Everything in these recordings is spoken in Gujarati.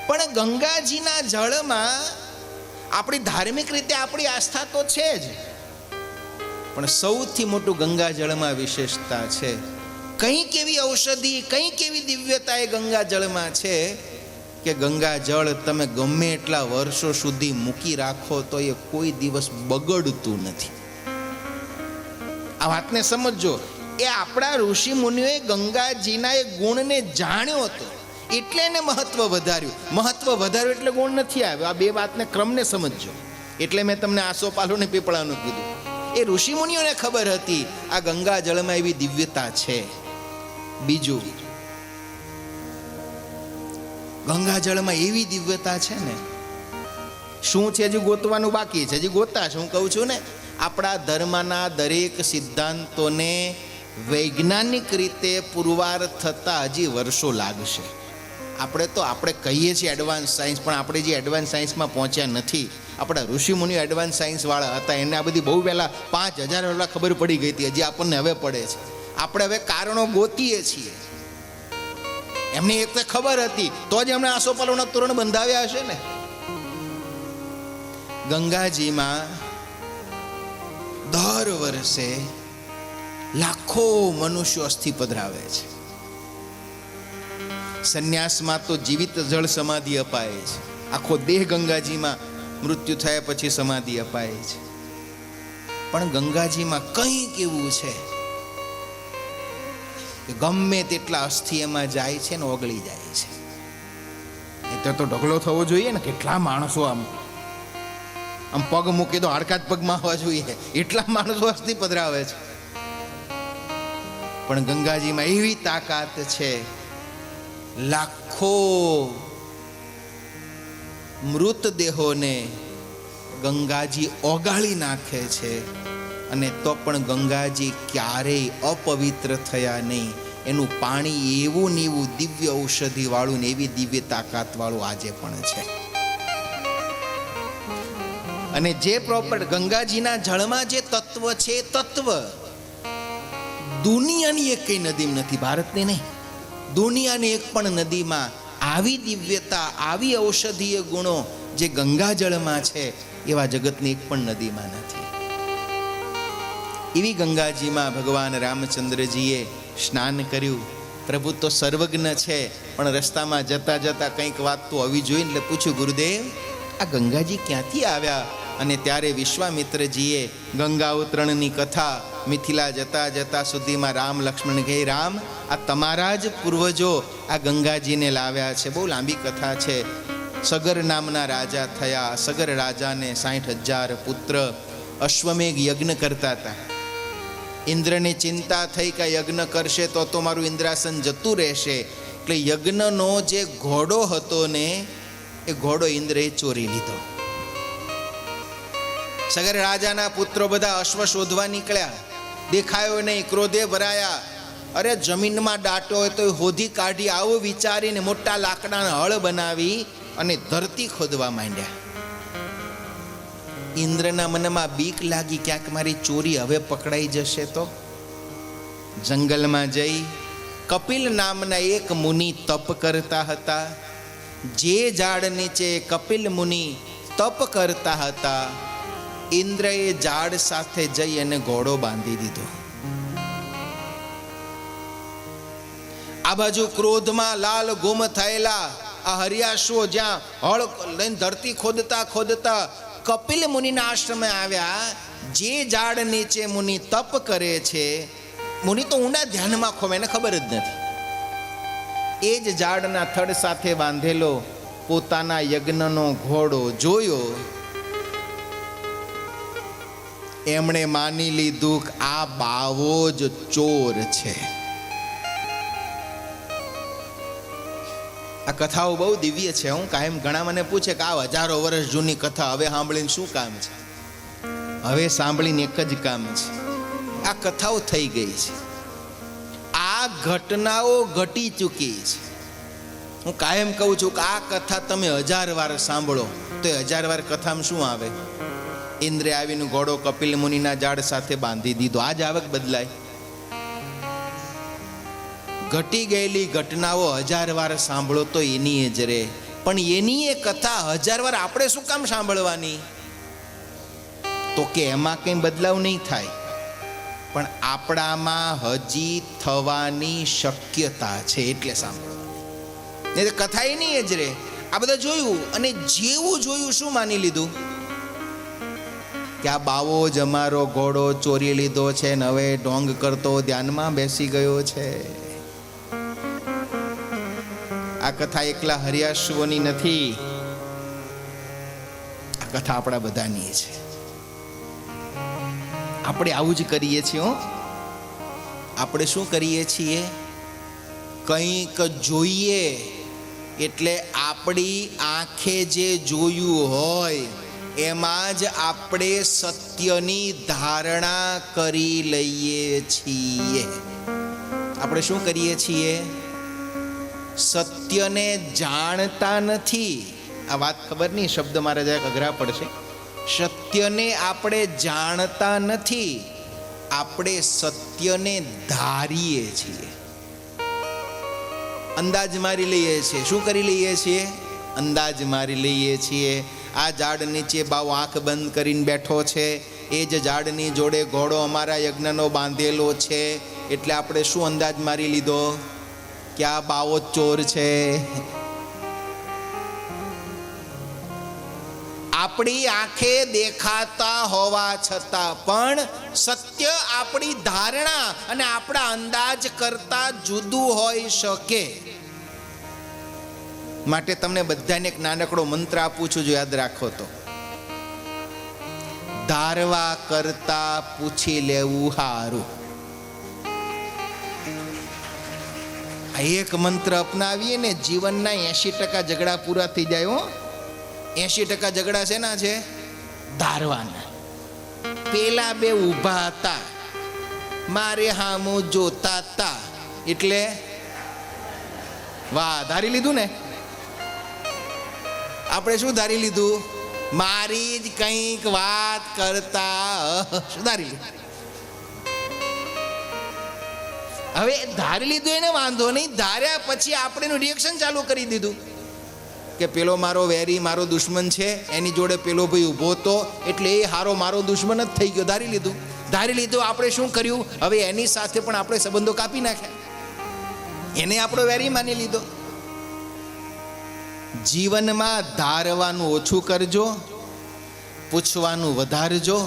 પણ ગંગાજીના જળમાં આપણી ધાર્મિક રીતે આપણી આસ્થા તો છે જ, પણ સૌથી મોટું ગંગા જળમાં વિશેષતા છે. કંઈક એવી ઔષધિ, કંઈક એવી દિવ્યતા એ ગંગા જળમાં છે કે ગંગા જળ તમે ગમે એટલા વર્ષો સુધી મૂકી રાખો તો એ કોઈ દિવસ બગડતું નથી. આ વાતને સમજો. એ આપણા ઋષિ મુનિઓએ ગંગાજીના એ ગુણને જાણ્યો હતો એટલે એને મહત્વ વધાર્યું. મહત્વ વધાર્યું એટલે ગુણ નથી આવ્યો. આ બે વાતને ક્રમને સમજો. એટલે મેં તમને આસોપાલવ ને પીપળાનું કીધું. એ ઋષિ મુનિઓને ખબર હતી આ ગંગા જળમાં એવી દિવ્યતા છે. બીજું, ગંગા જળમાં એવી દિવ્યતા છે ને, શું છે હજી ગોતવાનું બાકી છે, હજી ગોતા છે. હું કહું છું ને, આપણા ધર્મના દરેક સિદ્ધાંતોને વૈજ્ઞાનિક રીતે પુરવાર થતા હજી વર્ષો લાગશે. આપણે કહીએ છીએ એડવાન્સ સાયન્સ, પણ આપણે જે એડવાન્સ સાયન્સમાં પહોંચ્યા નથી. આપણા ઋષિ મુનિઓ એડવાન્સ સાયન્સ વાળા હતા, એને આ બધી બહુ પહેલા 5000 પહેલા ખબર પડી ગઈ હતી. હજી આપણને હવે પડે છે. આપણે હવે કારણો ગોતીએ છીએ. એમને એક તો ખબર હતી તો જ એમણે આસોપાલવના તોરણ બંધાવ્યા હશે ને. ગંગાજીમાં દર વર્ષે લાખો મનુષ્યો અસ્થિ પધરાવે છે. સંન્યાસમાં તો જીવિત જળ સમાધિ અપાય છે. આખો દેહ ગંગાજીમાં મૃત્યુ થયા પછી સમાધિ અપાય છે. પણ ગંગાજીમાં કંઈક એવું છે કે ગમે તેટલા અસ્થિ એમાં જાય છે ને ઓગળી જાય છે. એટલે તો ઢગલો થવો જોઈએ ને. કેટલા માણસો આમ પગ મૂકી તો હાડકા જ પગમાં આવવા જોઈએ, એટલા માણસો અસ્થિ પધરાવે છે. પણ ગંગાજીમાં એવી તાકાત છે, લાખો મૃતદેહોને ગંગાજી ઓગાળી નાખે છે અને તો પણ ગંગાજી ક્યારેય અપવિત્ર થયા નહીં. એનું પાણી એવું ને એવું દિવ્ય ઔષધિ વાળું ને એવી દિવ્ય તાકાત વાળું આજે પણ છે. અને જે પ્રોપર ગંગાજીના જળમાં જે તત્વ છે, તત્વ દુનિયાની એક કઈ નદીમાં નથી, ભારતની નહીં, દુનિયાની એક પણ નદીમાં આવી દિવ્યતા, આવી ઔષધીય ગુણો જે ગંગા જળમાં છે એવા જગતની એક પણ નદીમાં નથી. એવી ગંગાજીમાં ભગવાન રામચંદ્રજીએ સ્નાન કર્યું. પ્રભુ તો સર્વજ્ઞ છે, પણ રસ્તામાં જતા જતા કંઈક વાત તો આવી જોઈને એટલે પૂછ્યું, ગુરુદેવ આ ગંગાજી ક્યાંથી આવ્યા? અને ત્યારે વિશ્વામિત્રજીએ ગંગા ઉતરણની કથા મિથિલા જતા જતા સુધીમાં રામ લક્ષ્મણ કહે, રામ આ તમારા જ પૂર્વજો આ ગંગાજીને લાવ્યા છે. બહુ લાંબી કથા છે. સગર નામના રાજા થયા. સગર રાજાને 60,000 પુત્ર. અશ્વમેઘ યજ્ઞ કરતા હતા. ઇન્દ્રને ચિંતા થઈ કે યજ્ઞ કરશે તો મારું ઇન્દ્રાસન જતું રહેશે. એટલે યજ્ઞનો જે ઘોડો હતો ને એ ઘોડો ઇન્દ્રએ ચોરી લીધો. સગર રાજાના પુત્રો બધા અશ્વ શોધવા નીકળ્યા, દેખાયો નહીં, ક્રોધે ભરાયા. અરે જમીનમાં દાટો હોય તો હોધી કાઢી, આવું વિચારીને મોટા લાકડાના હળ બનાવી અને ધરતી ખોદવા માંડ્યા. ઇન્દ્રના મનમાં બીક લાગી, ક્યાંક મારી ચોરી હવે પકડાઈ જશે તો. જંગલમાં જઈ કપિલ નામના એક મુનિ તપ કરતા હતા. જે ઝાડ નીચે કપિલ મુનિ તપ કરતા હતા, ઇન્દ્રએ ઝાડ સાથે જઈ અને ઘોડો બાંધી દીધો. આ બાજુ ક્રોધમાં લાલ ગુમ થયેલા આ હરિયાશુઓ જ્યાં હળ લઈને ધરતી ખોદતા ખોદતા કપિલ મુનિના આશ્રમે આવ્યા. જે ઝાડ નીચે મુનિ તપ કરે છે, મુનિ તો ઊંડા ધ્યાનમાં ખોમે, એને ખબર જ નથી. એ જ ઝાડના થડ સાથે બાંધેલો પોતાના યજ્ઞનો ઘોડો જોયો. એમણે માની લીધું કે આ બાવો જ ચોર છે. આ કથાઓ બહુ દિવ્ય છે. હું કાયમ ઘણા મને પૂછે કે આ હજારો વર્ષ જૂની કથા હવે સાંભળીને શું કામ છે? હવે સાંભળીને એક જ કામ છે, આ કથાઓ થઈ ગઈ છે, આ ઘટનાઓ ઘટી ચૂકી છે. હું કાયમ કહું છું કે આ કથા તમે 1000 વાર સાંભળો તો 1000 વાર કથામાં શું આવે? ઇન્દ્રે આવીને ઘોડો કપિલ મુનિના ઝાડ સાથે બાંધી દીધો. આજ આવક બદલાય. ઘટી ગયેલી ઘટનાઓ 1000 વાર સાંભળો તો એની જ રે. પણ એની એ કથા 1000 વાર આપણે શું કામ સાંભળવાની? તો કે એમાં કંઈ બદલાવ નહીં થાય, પણ આપણામાં હજી થવાની શક્યતા છે એટલે સાંભળવાની. નહીં તો કથા એ નહીં જ રે. આ બધા જોયું અને જેવું જોયું શું માની લીધું કે આ બાવો જ અમારો ઘોડો ચોરી લીધો છે ને હવે ઢોંગ કરતો ધ્યાનમાં બેસી ગયો છે. આ કથા એકલા હરિયાશુઓની નથી, આ કથા આપણા બધાની છે. આપણે આવું જ કરીએ છીએ. આપણે શું કરીએ છીએ? કંઈક જોઈએ એટલે આપણી આંખે જે જોયું હોય એમાં જ આપણે સત્યની ધારણા કરી લઈએ છીએ. આપણે શું કરીએ છીએ? સત્યને જાણતા નથી. આ વાત ખબર નહીં, શબ્દ મારે જરાક અઘરા પડશે. સત્યને આપણે જાણતા નથી, આપણે સત્યને ધારીએ છીએ. અંદાજ મારી લઈએ છીએ. શું કરી લઈએ છીએ? અંદાજ મારી લઈએ છીએ. આ ઝાડ નીચે બાવ આંખ બંધ કરીને બેઠો છે, એ જ ઝાડની જોડે ઘોડો અમારા યજ્ઞનો બાંધેલો છે, એટલે આપણે શું અંદાજ મારી લીધો કે આ બાવો ચોર છે. આપણી આંખે દેખાતા હોવા છતાં પણ સત્ય આપણી ધારણા અને આપણા અંદાજ કરતા જુદું હોઈ શકે. માટે તમને બધાને એક નાનકડો મંત્ર આપું છું, જો યાદ રાખો તો. ધારવા કરતા પૂછી લેવું હારું. આ એક મંત્ર અપનાવીએ ને જીવનના 80% ઝઘડા પૂરા થઈ જાય. હો, 80% ઝઘડા છે ના છે? ધારવાના. પેલા બે ઊભા હતા, મારે હામું જોતા હતા, એટલે વાહ, ધારી લીધું ને. આપણે શું ધારી લીધું? મારી જ કંઈક વાત કરતા. શું ધારી લીધું? હવે ધારી લીધું એને વાંધો નહીં, ધાર્યા પછી આપણે એનું રિએક્શન ચાલુ કરી દીધું કે પેલો મારો વેરી, મારો દુશ્મન છે, એની જોડે પેલો ભાઈ ઊભો હતો એટલે એ હારો મારો દુશ્મન જ થઈ ગયો. ધારી લીધું. ધારી લીધું. આપણે શું કર્યું? હવે એની સાથે પણ આપણે સંબંધો કાપી નાખ્યા, એને આપણો વેરી માની લીધો. જીવનમાં ધારવાનું ઓછું કરજો, પૂછવાનું વધારજો,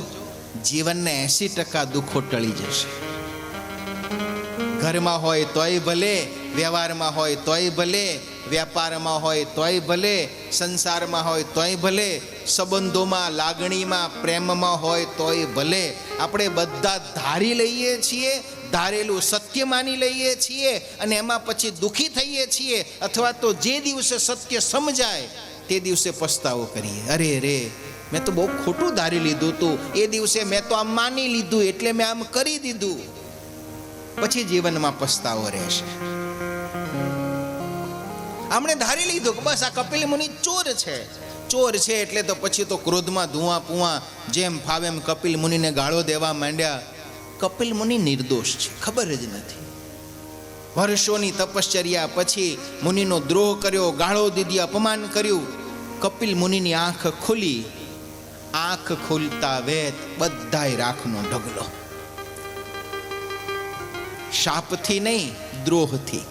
જીવનના 80% દુઃખો ટળી જશે. ઘરમાં હોય તોય ભલે, વ્યવહારમાં હોય તોય ભલે, વ્યાપારમાં હોય તોય ભલે, સંસારમાં હોય તોય ભલે, સંબંધોમાં, લાગણીમાં, પ્રેમમાં હોય તોય ભલે, આપણે બધા ધારી લઈએ છીએ, ધારેલું સત્ય માની લઈએ છીએ અને એમાં પછી દુઃખી થઈએ છીએ, અથવા તો જે દિવસે સત્ય સમજાય તે દિવસે પસ્તાવો કરીએ. અરે રે, મેં તો બહુ ખોટું ધારી લીધું હતું, એ દિવસે મેં તો આમ માની લીધું એટલે મેં આમ કરી દીધું. પછી જીવનમાં પસ્તાવો રહેશે. આપણે ધારી લીધું કે બસ આ કપિલ મુનિ ચોર છે, ચોર છે એટલે તો પછી તો ક્રોધમાં ધુઆ પુઆ જેમ ફાવે એમ કપિલ મુનિને ગાળો દેવા માંડ્યા. કપિલ મુનિ નિર્દોષ છે, ખબર જ નથી. વર્ષોની તપશ્ચર્યા પછી મુનિનો દ્રોહ કર્યો, ગાળો દીધી, અપમાન કર્યું. કપિલ મુનિની આંખ ખુલી. આંખ ખુલતા વેત બધાય રાખનો ઢગલો. શાપથી નહીં, દ્રોહથી.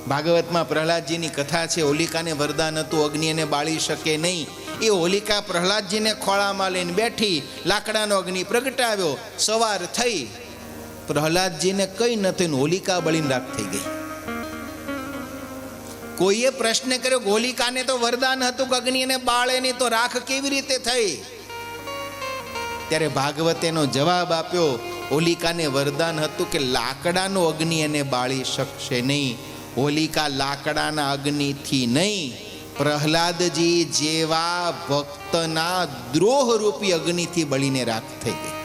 ભાગવતમાં પ્રહલાદજીની કથા છે. હોલિકાને વરદાન હતું, અગ્નિ એને બાળી શકે નહીં. એ હોલિકા પ્રહલાદજીને ખોળામાં લઈને બેઠી, લાકડાનો અગ્નિ પ્રગટાવ્યો, સવાર થઈ, પ્રહલાદજીને કઈ નથી, હોલિકા બળીને રાખ થઈ ગઈ. કોઈએ પ્રશ્ન કર્યો, હોલિકાને તો વરદાન હતું કે અગ્નિ એને બાળે નહીં, તો રાખ કેવી રીતે થઈ? ત્યારે ભાગવતેનો જવાબ આપ્યો, હોલિકાને વરદાન હતું કે લાકડાનો અગ્નિ એને બાળી શકશે નહીં. હોલિકા લાકડાના અગ્નિથી નહીં, પ્રહલાદજી જેવા ભક્તના દ્રોહરૂપી અગ્નિથી બળીને રાખ થઈ ગઈ.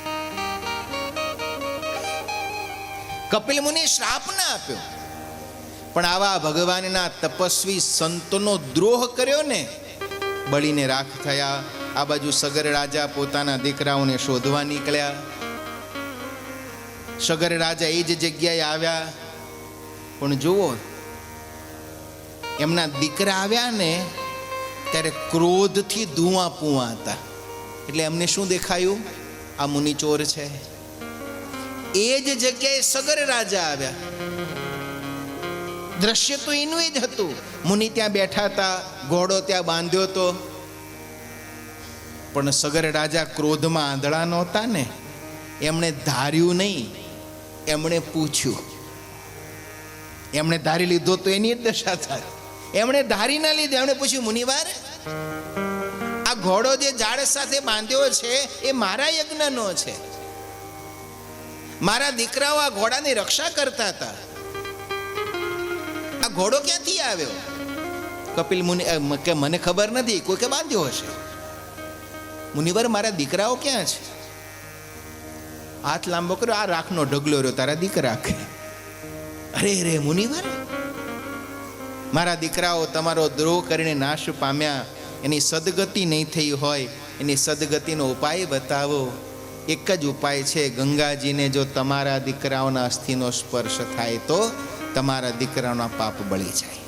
કપિલ મુનિ શ્રાપ ના આપ્યો, પણ આવા ભગવાનના તપસ્વી સંતોનો દ્રોહ કર્યો ને, બળીને રાખ થયા. આ બાજુ સગર રાજા પોતાના દીકરાઓને શોધવા નીકળ્યા. સગર રાજા એ જ જગ્યાએ આવ્યા, પણ જુઓ એમના દીકરા આવ્યા ને ત્યારે ક્રોધથી ધુઆ પુઆ હતા. એટલે એમને શું દેખાયું? આ મુનિ ચોર છે. એ જ જગ્યાએ સગર રાજા આવ્યા. દ્રશ્ય તો એનું જ હતું. મુનિ ત્યાં બેઠા હતા, ઘોડો ત્યાં બાંધ્યો હતો. પણ સગર રાજા ક્રોધમાં આંધળા નહોતા ને, એમણે ધાર્યું નહીં, એમણે પૂછ્યું. એમણે ધારી લીધો તો એની જ દશા થાય. એમણે ધારી ના લીધો, એમણે પૂછ્યું, મુનિવાર, આ ઘોડો જે ઝાડ સાથે બાંધ્યો છે એ મારા યજ્ઞનો છે. મારા દીકરાઓ આ ઘોડાની રક્ષા કરતા હતા. આ ઘોડો ક્યાંથી આવ્યો? કપિલ મુનિ કે મને ખબર નથી, કોઈ કે બાંધ્યો હશે. મુનિવાર, મારા દીકરાઓ ક્યાં છે? હાથ લાંબો કર્યો, આ રાખનો ઢગલો રહ્યો, તારા દીકરા. અરે રે મુનિવાર, મારા દીકરાઓ તમારો દ્રોહ કરીને નાશ પામ્યા. એની સદગતિ નહીં થઈ હોય, એની સદગતિનો ઉપાય બતાવો. એક જ ઉપાય છે, ગંગાજીને જો તમારા દીકરાઓના અસ્થિનો સ્પર્શ થાય તો તમારા દીકરાઓના પાપ બળી જાય.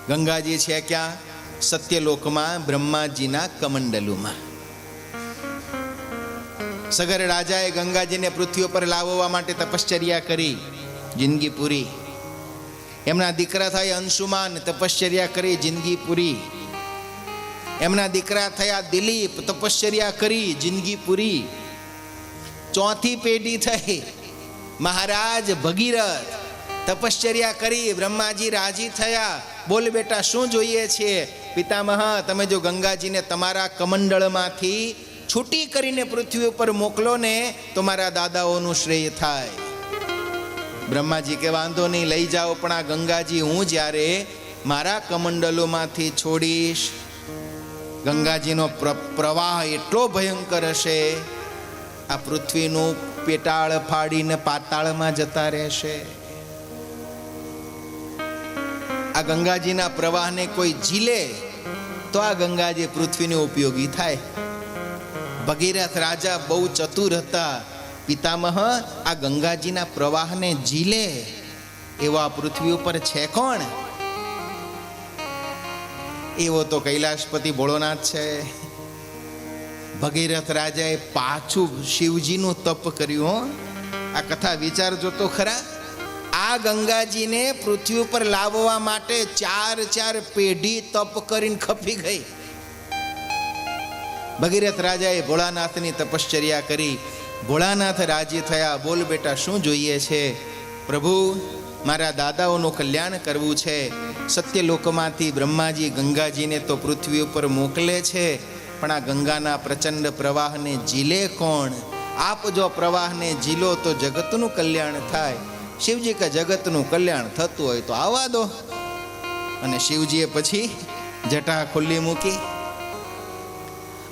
ગંગાજી છે ક્યાં? સત્યલોકમાં બ્રહ્માજીના કમંડલુમાં. સગર રાજાએ ગંગાજીને પૃથ્વી પર લાવવા માટે તપશ્ચર્યા કરી, જિંદગી પૂરી. એમના દીકરા થાય અંશુમાન, તપશ્ચર્યા કરી, જિંદગી પૂરી. એમના દીકરા થયા દિલીપ, તપશ્ચર્યા કરી, જિંદગી પૂરી. ચોથી પેઢી થઈ મહારાજ ભગીરથ, તપશ્ચર્યા કરી, બ્રહ્માજી રાજી થયા. બોલ બેટા, શું જોઈએ છે? પિતામહ, તમે જો ગંગાજીને તમારા કમંડળમાંથી છૂટી કરીને પૃથ્વી ઉપર મોકલો ને તો મારા દાદાઓનું શ્રેય થાય. બ્રહ્માજી કે વાંધો નહીં, લઈ જાઓ, પણ આ ગંગાજી હું જ્યારે મારા કમંડલોમાંથી છોડીશ, ગંગાજીનો પ્રવાહ એટલો ભયંકર હશે, આ પૃથ્વીનું પેટાળ ફાડીને પાતાળમાં જતા રહેશે. આ ગંગાજીના પ્રવાહને કોઈ ઝીલે તો આ ગંગાજી પૃથ્વીને ઉપયોગી થાય. ભગીરથ રાજા બહુ ચતુર હતા. પિતામહ, આ ગંગાજીના પ્રવાહને ઝીલે એવા પૃથ્વી ઉપર છે કોણ? એવો તો કૈલાશપતિ ભોળોનાથ છે. ભગીરથ રાજાએ પાછું શિવજીનું તપ કર્યું. આ કથા વિચારજો તો ખરા. આ ગંગાજીને પૃથ્વી ઉપર લાવવા માટે 4 પેઢી તપ કરીને ખપી ગઈ. ભગીરથ રાજાએ ભોળાનાથની તપશ્ચર્યા કરી. ભોળાનાથ રાજી થયા. બોલ બેટા, શું જોઈએ છે? પ્રભુ, મારા દાદાઓનું કલ્યાણ કરવું છે. સત્યલોકમાંથી બ્રહ્માજી ગંગાજીને તો પૃથ્વી ઉપર મોકલે છે, પણ આ ગંગાના પ્રચંડ પ્રવાહને ઝીલે કોણ? આપ જો પ્રવાહને ઝીલો તો જગતનું કલ્યાણ થાય. શિવજી કે જગતનું કલ્યાણ થતું હોય તો આવવા દો. અને શિવજીએ પછી જટા ખુલ્લી મૂકી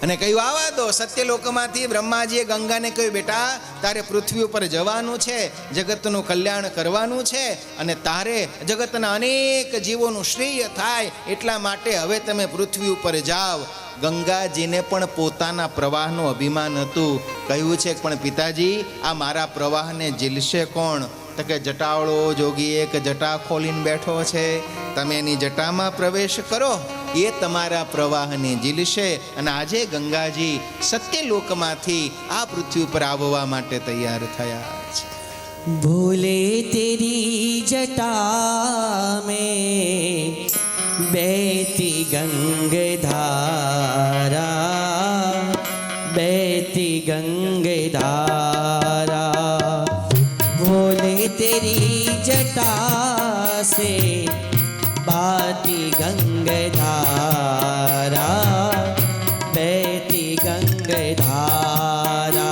અને કહ્યું, આવવા દો. સત્યલોકમાંથી બ્રહ્માજીએ ગંગાને કહ્યું, બેટા, તારે પૃથ્વી ઉપર જવાનું છે, જગતનું કલ્યાણ કરવાનું છે, અને તારે જગતના અનેક જીવોનું શ્રેય થાય, એટલા માટે હવે તમે પૃથ્વી ઉપર જાઓ. ગંગાજીને પણ પોતાના પ્રવાહનું અભિમાન હતું. કહ્યું છે, પણ પિતાજી, આ મારા પ્રવાહને ઝીલશે કોણ? તો કે જટાવળો જોગી એક જટા ખોલીને બેઠો છે, તમે એની જટામાં પ્રવેશ કરો, એ તમારા પ્રવાહને ઝીલશે. અને આજે ગંગાજી સત્યલોકમાંથી આ પૃથ્વી ઉપર આવવા માટે તૈયાર થયા છે. ભોલે તેરી જટા મેં બહેતી ગંગધારા, બહેતી गंगधारा, भोले तेरी जटा से बहती गंगधारा, बहती गंगधारा,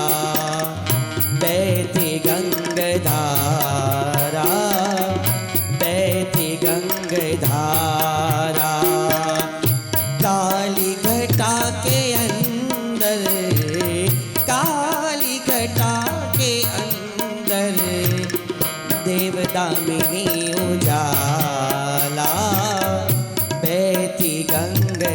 बहती गंगधारा, बहती गंगधारा। काली घटा के अंदर, काली घटा के अंदर देवदामिनी उजाला, बहती गंगधारा।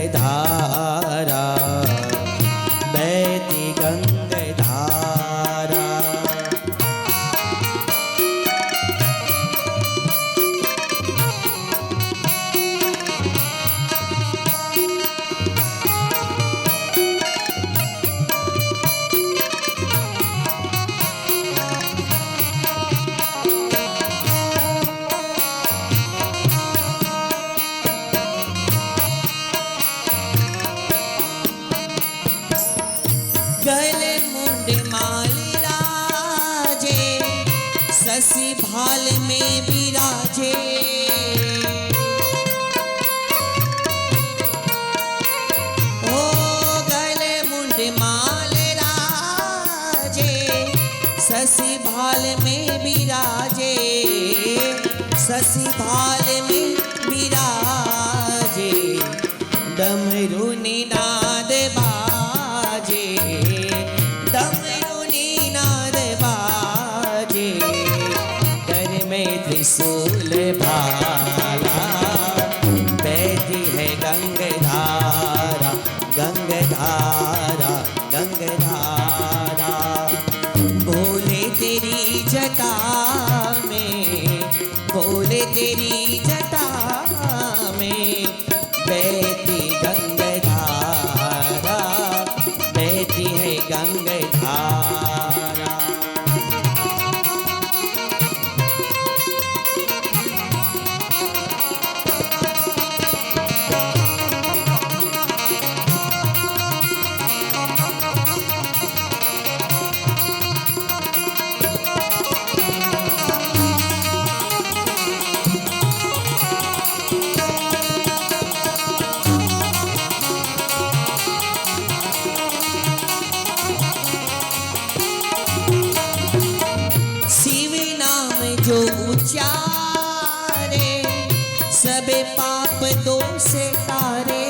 ससी भाल में विराजे ओ गले मुंड माल राजे ससी भाल में विराजे ससी भाल में विराजे डमरू निनाद बाजे डमरू निनाद बाजे कर में त्रिशूल भाला बहती है गंगधारा गंगधारा गंगधारा भोले तेरी जटा में भोले तेरी जटा में बहती गंगधारा बहती है गंगधारा शिव नाम जो उच्चारे सबे पाप दोष तारे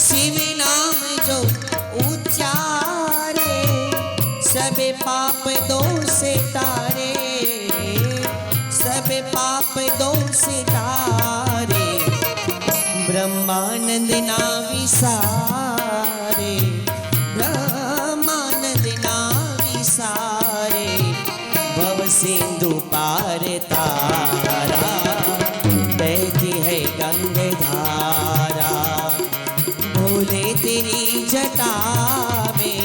शिव नाम जो उच्चारे सबे पाप दोष तारे सबे पाप दोष तारे ब्रह्मानंद ना विसारे ब्रह्मानंद ना विसारे भव सिंधु पार तारा बहती है गंगधारा भोले तेरी जटा में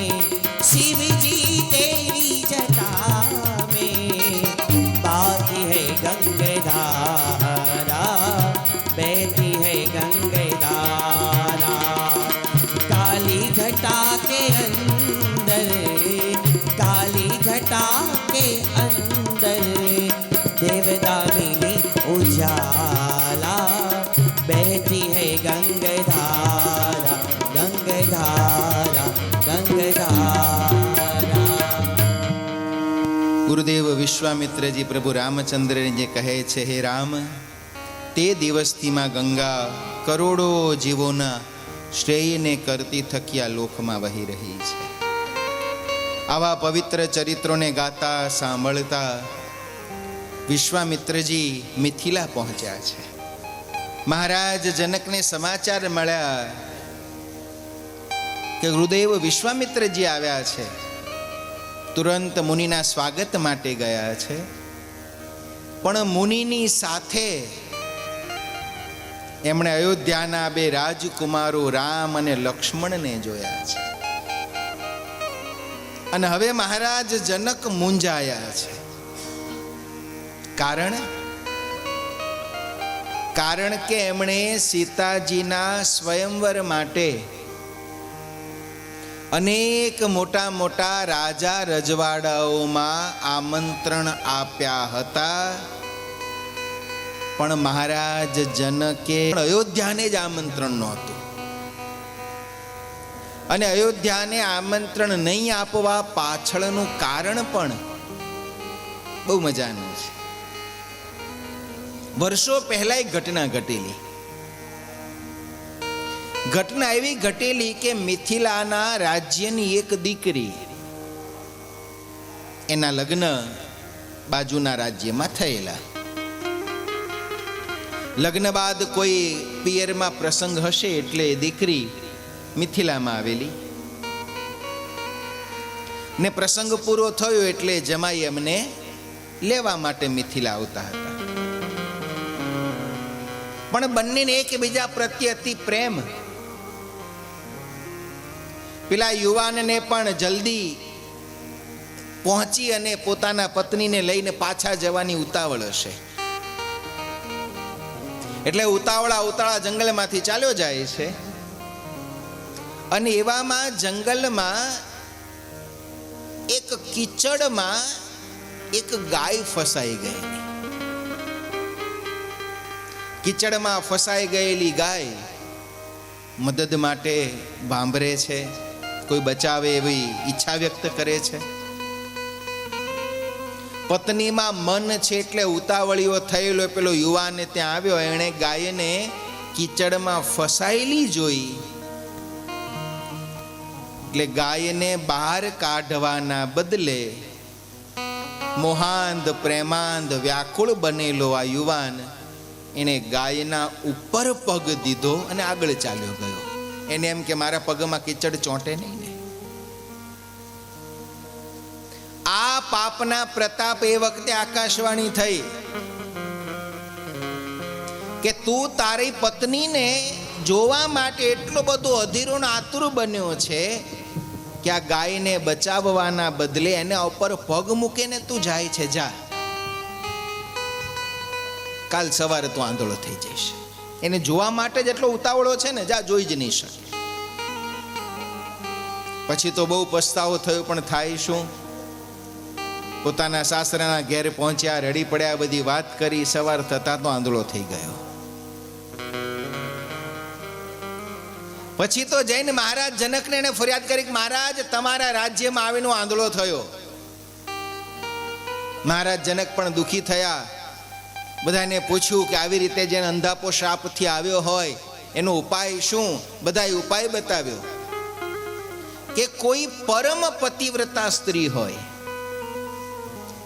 शिव जी तेरी जटा में बहती है गंगधारा बहती है गंगधारा काली घटा के अंदर काली घटा के अंदर देवदामिनी उजाला बहती है गंगधारा गंगधारा गंगधारा ગુરુદેવ વિશ્વામિત્રજી પ્રભુ રામચંદ્રને કહે છે, હે રામ, તે દિવસથી માં ગંગા કરોડો જીવોના શ્રેયને કરતી થકી આ લોકમાં વહી રહી છે. આવા પવિત્ર ચરિત્રોને ગાતા સાંભળતા વિશ્વામિત્રજી મિથિલા પહોંચ્યા છે. મહારાજ જનકને સમાચાર મળ્યા કે ગુરુદેવ વિશ્વામિત્રજી આવ્યા છે. તુરંત મુનિના સ્વાગત માટે ગયા છે. પણ મુનિની સાથે એમણે અયોધ્યાના બે રાજકુમારો રામ અને લક્ષ્મણને જોયા છે. અને હવે મહારાજ જનક મૂંઝાયા છે. કારણ કે એમણે સીતાજીના સ્વયંવર માટે અનેક મોટા મોટા રાજા રજવાડાઓમાં આમંત્રણ આપ્યા હતા. પણ મહારાજ જનકે અયોધ્યાને જ આમંત્રણ નહોતું. અને અયોધ્યાને આમંત્રણ નહીં આપવા પાછળનું કારણ પણ બહુ મજાનું છે. વર્ષો પહેલા એક ઘટના ઘટેલી. ઘટના એવી ઘટેલી કે મિથિલાના રાજ્યની એક દીકરી, એના લગ્ન બાજુના રાજ્યમાં થયેલા. લગ્ન બાદ કોઈ પિયરમાં પ્રસંગ હશે એટલે દીકરી મિથિલામાં આવેલી ને પ્રસંગ પૂરો થયો એટલે જમાઈ એમને લેવા માટે મિથિલા આવતા હતા. પણ બંનેને એકબીજા પ્રત્યે અતિ પ્રેમ. પેલા યુવાનને પણ જલ્દી પહોંચી અને પોતાના પત્નીને લઈને પાછા જવાની ઉતાવળ હશે. એટલે ઉતાવળા જંગલમાંથી ચાલ્યો જાય છે. અને એવામાં જંગલમાં એક કીચડમાં એક ગાય ફસાઈ ગયેલી. કીચડમાં ફસાઈ ગયેલી ગાય મદદ માટે ભાંભરે છે, કોઈ બચાવે એવી ઈચ્છા વ્યક્ત કરે છે. પત્નીમાં મન છે એટલે ઉતાવળીઓ થયેલો પેલો યુવાન ત્યાં આવ્યો. એણે ગાયને કીચડમાં ફસાયેલી જોઈ એટલે ગાયને બહાર કાઢવાના બદલે મોહાંધ પ્રેમાંધ વ્યાકુળ બનેલો આ યુવાન એને ગાયના ઉપર પગ દીધો અને આગળ ચાલ્યો ગયો. એને એમ કે મારા પગમાં કીચડ ચોંટે નહીં ને. આ પાપના પ્રતાપ એ વખતે આકાશવાણી થઈ કે તું તારી પત્નીને જોવા માટે એટલો બધો અધીરો ને આતુર બન્યો છે કે આ ગાયને બચાવવાના બદલે એને ઉપર પગ મૂકીને તું જાય છે. જા, કાલ સવારે તું આંધળો થઈ જઈશ. એને જોવા માટે જ એટલો ઉતાવળો છે ને, જા, જોઈ જ નહીં શકે. પછી તો બહુ પસ્તાવો થયો, પણ થાય શું? પોતાના સાસરાના ઘેર પહોંચ્યા, રડી પડ્યા, બધી વાત કરી. સવાર થતા તો આંધળો થઈ ગયો. પછી તો જઈને મહારાજ જનકને એને ફરિયાદ કરી કે મહારાજ તમારા રાજ્યમાં આવીને આંધળો થયો. મહારાજ જનક પણ દુખી થયા. બધાને પૂછ્યું કે આવી રીતે જેને અંધાપો શ્રાપથી આવ્યો હોય એનો ઉપાય શું? બધાએ ઉપાય બતાવ્યો કે કોઈ પરમ પતિવ્રતા સ્ત્રી હોય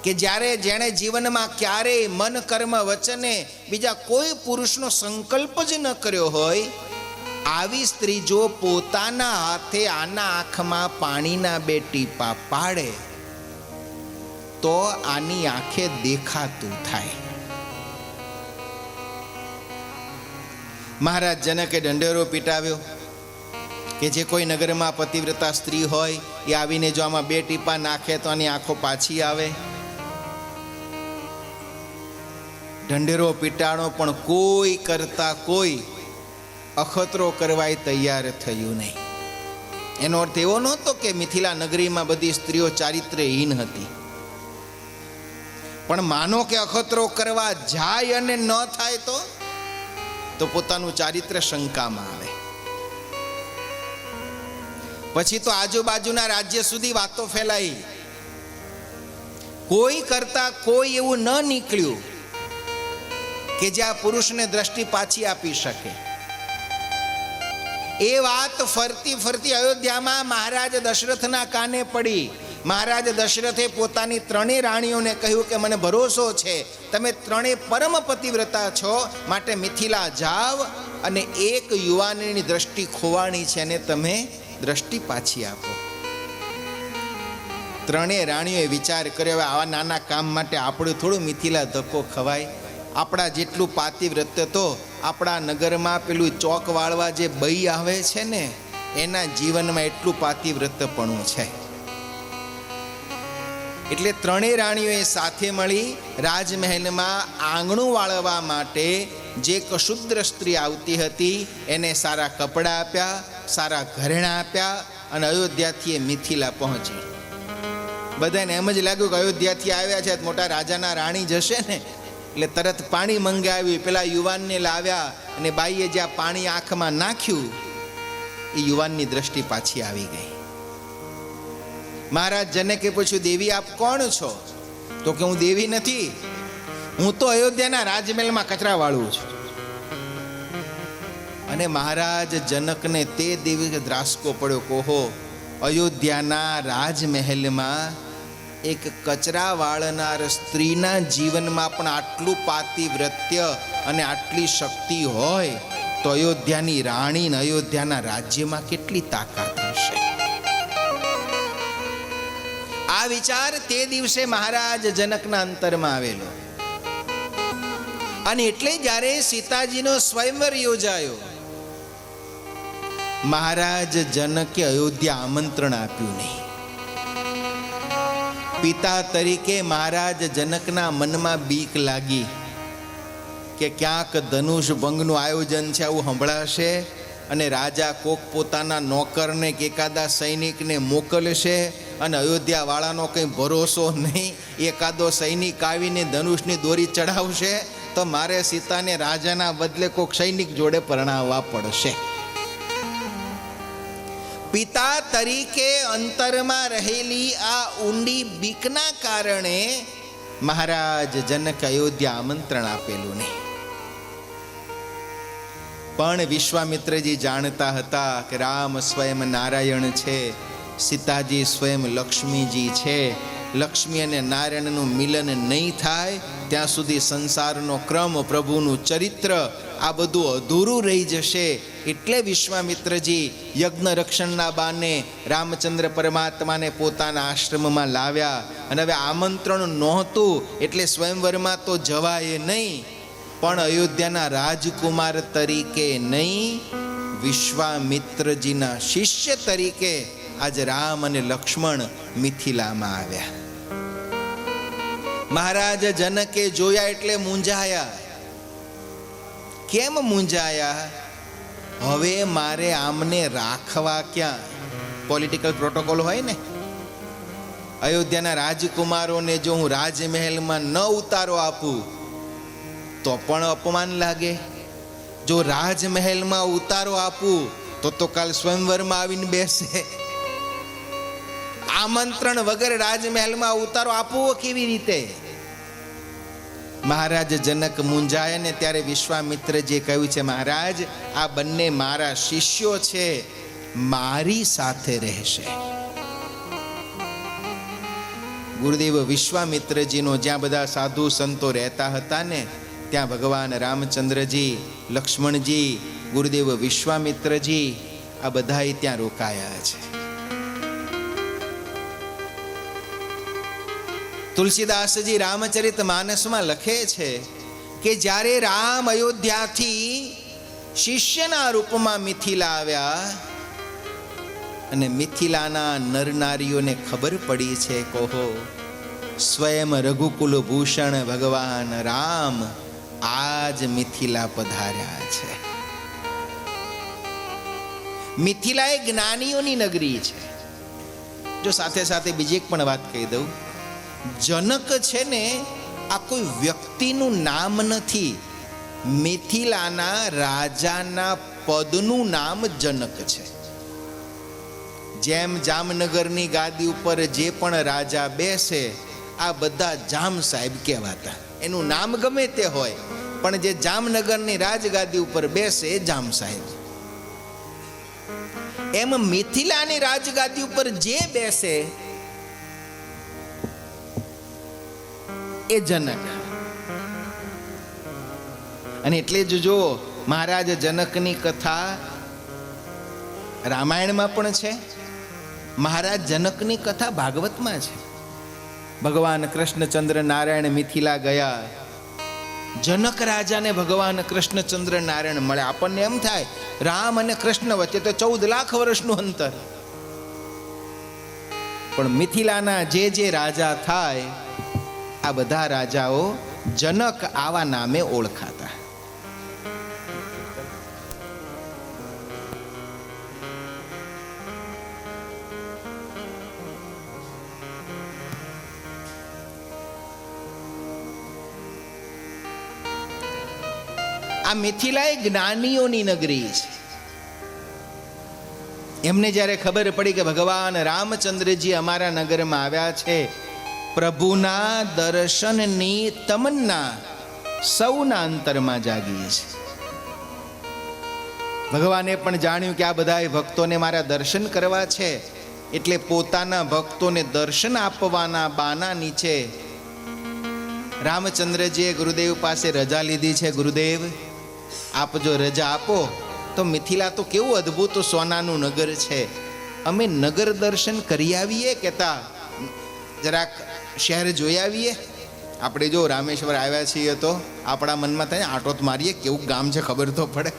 કે જ્યારે જેણે જીવનમાં ક્યારેય મન કર્મ વચને બીજા કોઈ પુરુષનો સંકલ્પ જ ન કર્યો હોય, આવી સ્ત્રી જો પોતાના હાથે આના આંખમાં પાણીના 2 ટીપા પાડે તો આની આંખે દેખાતું થાય. મહારાજ જનકે ઢંઢેરો પીટાવ્યો કે જે કોઈ નગરમાં પતિવ્રતા સ્ત્રી હોય એ આવીને જો આમાં 2 ટીપા નાખે તો આની આંખો પાછી આવે. ઢંઢેરો પીટાણો, પણ કોઈ કરતા કોઈ અખતરો કરવા તૈયાર થયું નહીં. એનો અર્થ એવો નહોતો કે મિથિલા નગરીમાં બધી સ્ત્રીઓ ચારિત્ર્યહીન હતી, પણ માનો કે અખતરો કરવા જાય અને ન થાય તો પોતાનું ચારિત્ર્ય શંકામાં આવે. પછી તો આજુબાજુના રાજ્ય સુધી વાતો ફેલાઈ. કોઈ કરતા કોઈ એવું ન નીકળ્યું કે જ્યાં પુરુષને દ્રષ્ટિ પાછી આપી શકે. એ વાત ફરતી ફરતી અયોધ્યામાં મહારાજ દશરથના કાને પડી. મહારાજ દશરથે પોતાની 3 રાણીઓને કહ્યું કે મને ભરોસો છે તમે 3 પરમ પતિવ્રતા છો, માટે મિથિલા જાવ અને એક યુવાનની દ્રષ્ટિ ખોવાણી છે અને તમે દ્રષ્ટિ પાછી આપો. 3 રાણીઓએ વિચાર કર્યો, આવા નાના કામ માટે આપણે થોડું મિથિલા ધક્કો ખવાય. આપણા જેટલું પાતિવ્રત્ય તો આપણા નગરમાં પેલું ચોક વાળવા જે બઈ આવે છે ને એના જીવનમાં એટલું પાતિવ્રત્યપણું છે. એટલે 3 રાણીઓએ સાથે મળી રાજમહેલમાં આંગણું વાળવા માટે જે કશુદ્ર સ્ત્રી આવતી હતી એને સારા કપડાં આપ્યા, સારા ઘરેણાં આપ્યા અને અયોધ્યાથી એ મિથિલા પહોંચી. બધાને એમ જ લાગ્યું કે અયોધ્યાથી આવ્યા છે મોટા રાજાના રાણી જશે ને, એટલે તરત પાણી મંગાવ્યું, પેલા યુવાનને લાવ્યા અને બાઈએ જ્યાં પાણી આંખમાં નાખ્યું એ યુવાનની દ્રષ્ટિ પાછી આવી ગઈ. મહારાજ જનકે પૂછ્યું, દેવી આપ કોણ છો? તો કે હું દેવી નથી, હું તો અયોધ્યાના રાજમહેલમાં કચરા વાળું છું. અને મહારાજ જનકને તે દિવસે દ્રાસકો પડ્યો. કોહો, અયોધ્યાના રાજમહેલમાં એક કચરા વાળનાર સ્ત્રીના જીવનમાં પણ આટલું પાતિવ્રત્ય અને આટલી શક્તિ હોય તો અયોધ્યાની રાણી ને અયોધ્યાના રાજ્યમાં કેટલી તાકાત હશે. આ વિચાર તે દિવસે મહારાજ જનકના અંતરમાં આવેલો. અને એટલે જ્યારે સીતાજીનો સ્વયંવર યોજાયો, મહારાજ જનકે અયોધ્યા આમંત્રણ આપ્યું નહીં. પિતા તરીકે મહારાજ જનકના મનમાં બીક લાગી કે ક્યાંક ધનુષ ભંગનું આયોજન છે આવું સંભળાશે અને રાજા કોક પોતાના નોકરને કે એકાદા સૈનિકને મોકલશે અને અયોધ્યા વાળાનો કંઈ ભરોસો નહીં. એકાદો સૈનિક આવીને ધનુષની દોરી ચડાવશે તો મારે સીતાને રાજાના બદલે કોઈક સૈનિક જોડે પરણાવવા પડશે. પિતા તરીકે અંતરમાં રહેલી આ ઊંડી બીકના કારણે મહારાજ જનક અયોધ્યા આમંત્રણ આપેલું નહીં. પણ વિશ્વામિત્રજી જાણતા હતા કે રામ સ્વયં નારાયણ છે, સીતાજી સ્વયં લક્ષ્મીજી છે. લક્ષ્મી અને નારાયણનું મિલન નહીં થાય ત્યાં સુધી સંસારનો ક્રમ, પ્રભુનું ચરિત્ર આ બધું અધૂરું રહી જશે. એટલે વિશ્વામિત્રજી યજ્ઞ રક્ષણના બાને રામચંદ્ર પરમાત્માને પોતાના આશ્રમમાં લાવ્યા. અને હવે આમંત્રણ નહોતું એટલે સ્વયંવરમાં તો જવાય નહીં, પણ અયોધ્યાના રાજકુમાર તરીકે નહીં, વિશ્વામિત્રજીના શિષ્ય તરીકે આજે રામ અને લક્ષ્મણ મિથિલામાં આવ્યા. મહારાજ જનકે જોયા એટલે મૂંઝાયા. કેમ મૂંઝાયા? હવે મારે આમને રાખવા ક્યાં? પોલિટિકલ પ્રોટોકોલ હોય ને, અયોધ્યાના રાજકુમારોને જો હું રાજમહેલમાં ન ઉતારો આપું તો પણ અપમાન લાગે. જો રાજમહેલમાં ઉતારો આપું તો કાલ સ્વયંવરમાં આવીને બેસે. આમંત્રણ વગર રાજમહેલમાં ઉતારો આપવો કેવી રીતે? મહારાજ જનક મૂંઝાયા ને ત્યારે વિશ્વામિત્રજીએ કહ્યું છે, મહારાજ આ બંને મારા શિષ્યો છે, મારી સાથે રહેશે. ગુરુદેવ વિશ્વામિત્રજીનો જ્યાં બધા સાધુ સંતો રહેતા હતા ને ત્યાં ભગવાન રામચંદ્રજી, લક્ષ્મણજી, ગુરુદેવ વિશ્વામિત્રજી આ બધાય ત્યાં રોકાયા છે. તુલસીદાસજી રામચરિત માનસમાં લખે છે કે જ્યારે રામ અયોધ્યાથી શિષ્યના રૂપમાં મિથિલા આવ્યા અને મિથિલાના નરનારીઓને ખબર પડી છે, કહો સ્વયં રઘુકુલ ભૂષણ ભગવાન રામ આજ મિથિલા પધાર્યા છે. મિથિલા એ જ્ઞાનીઓની નગરી છે. જો સાથે સાથે બીજી એક પણ વાત કહી દઉં, જનક છે ને આ કોઈ વ્યક્તિનું નામ નથી. મિથિલાના રાજાના પદનું નામ જનક છે. જેમ જામનગરની ગાદી ઉપર જે પણ રાજા બેસે આ બધા જામ સાહેબ કહેવાતા. એનું નામ ગમે તે હોય પણ જે જામનગરની રાજગાદી ઉપર બેસે એ જામ સાહેબ. એમ મિથિલાની રાજગાદી ઉપર જે બેસે એ જનક. અને એટલે જ જો મહારાજ જનકની કથા રામાયણમાં પણ છે, મહારાજ જનકની કથા ભાગવતમાં છે. ભગવાન કૃષ્ણચંદ્ર નારાયણ મિથિલા ગયા, જનક રાજાને ભગવાન કૃષ્ણચંદ્ર નારાયણ મળે. આપણને એમ થાય રામ અને કૃષ્ણ વચ્ચે તો 14 લાખ વર્ષનું અંતર, પણ મિથિલાના જે રાજા થાય આ બધા રાજાઓ જનક આવા નામે ઓળખાતા. આ મિથિલા એ જ્ઞાનીઓની નગરી છે. એમને જ્યારે ખબર પડી કે ભગવાન રામચંદ્રજી અમારા નગરમાં આવ્યા છે, પ્રભુના દર્શનની તમન્ના સૌના અંતરમાં જાગી છે. ભગવાને પણ જાણ્યું કે આ બધા ભક્તોને મારા દર્શન કરવા છે, એટલે પોતાના ભક્તોને દર્શન આપવાના બાના નીચે રામચંદ્રજીએ ગુરુદેવ પાસે રજા લીધી છે. ગુરુદેવ આપ જો રજા આપો તો મિથિલા તો કેવું અદ્ભુત સોનાનું નગર છે, અમે નગર દર્શન કરી આવીએ, કહેતા જરાક શહેર જોઈ આવીએ. આપણે જો રામેશ્વર આવ્યા છીએ તો આપણા મનમાં થાય આટો તો મારીએ, કેવું ગામ છે ખબર તો પડે.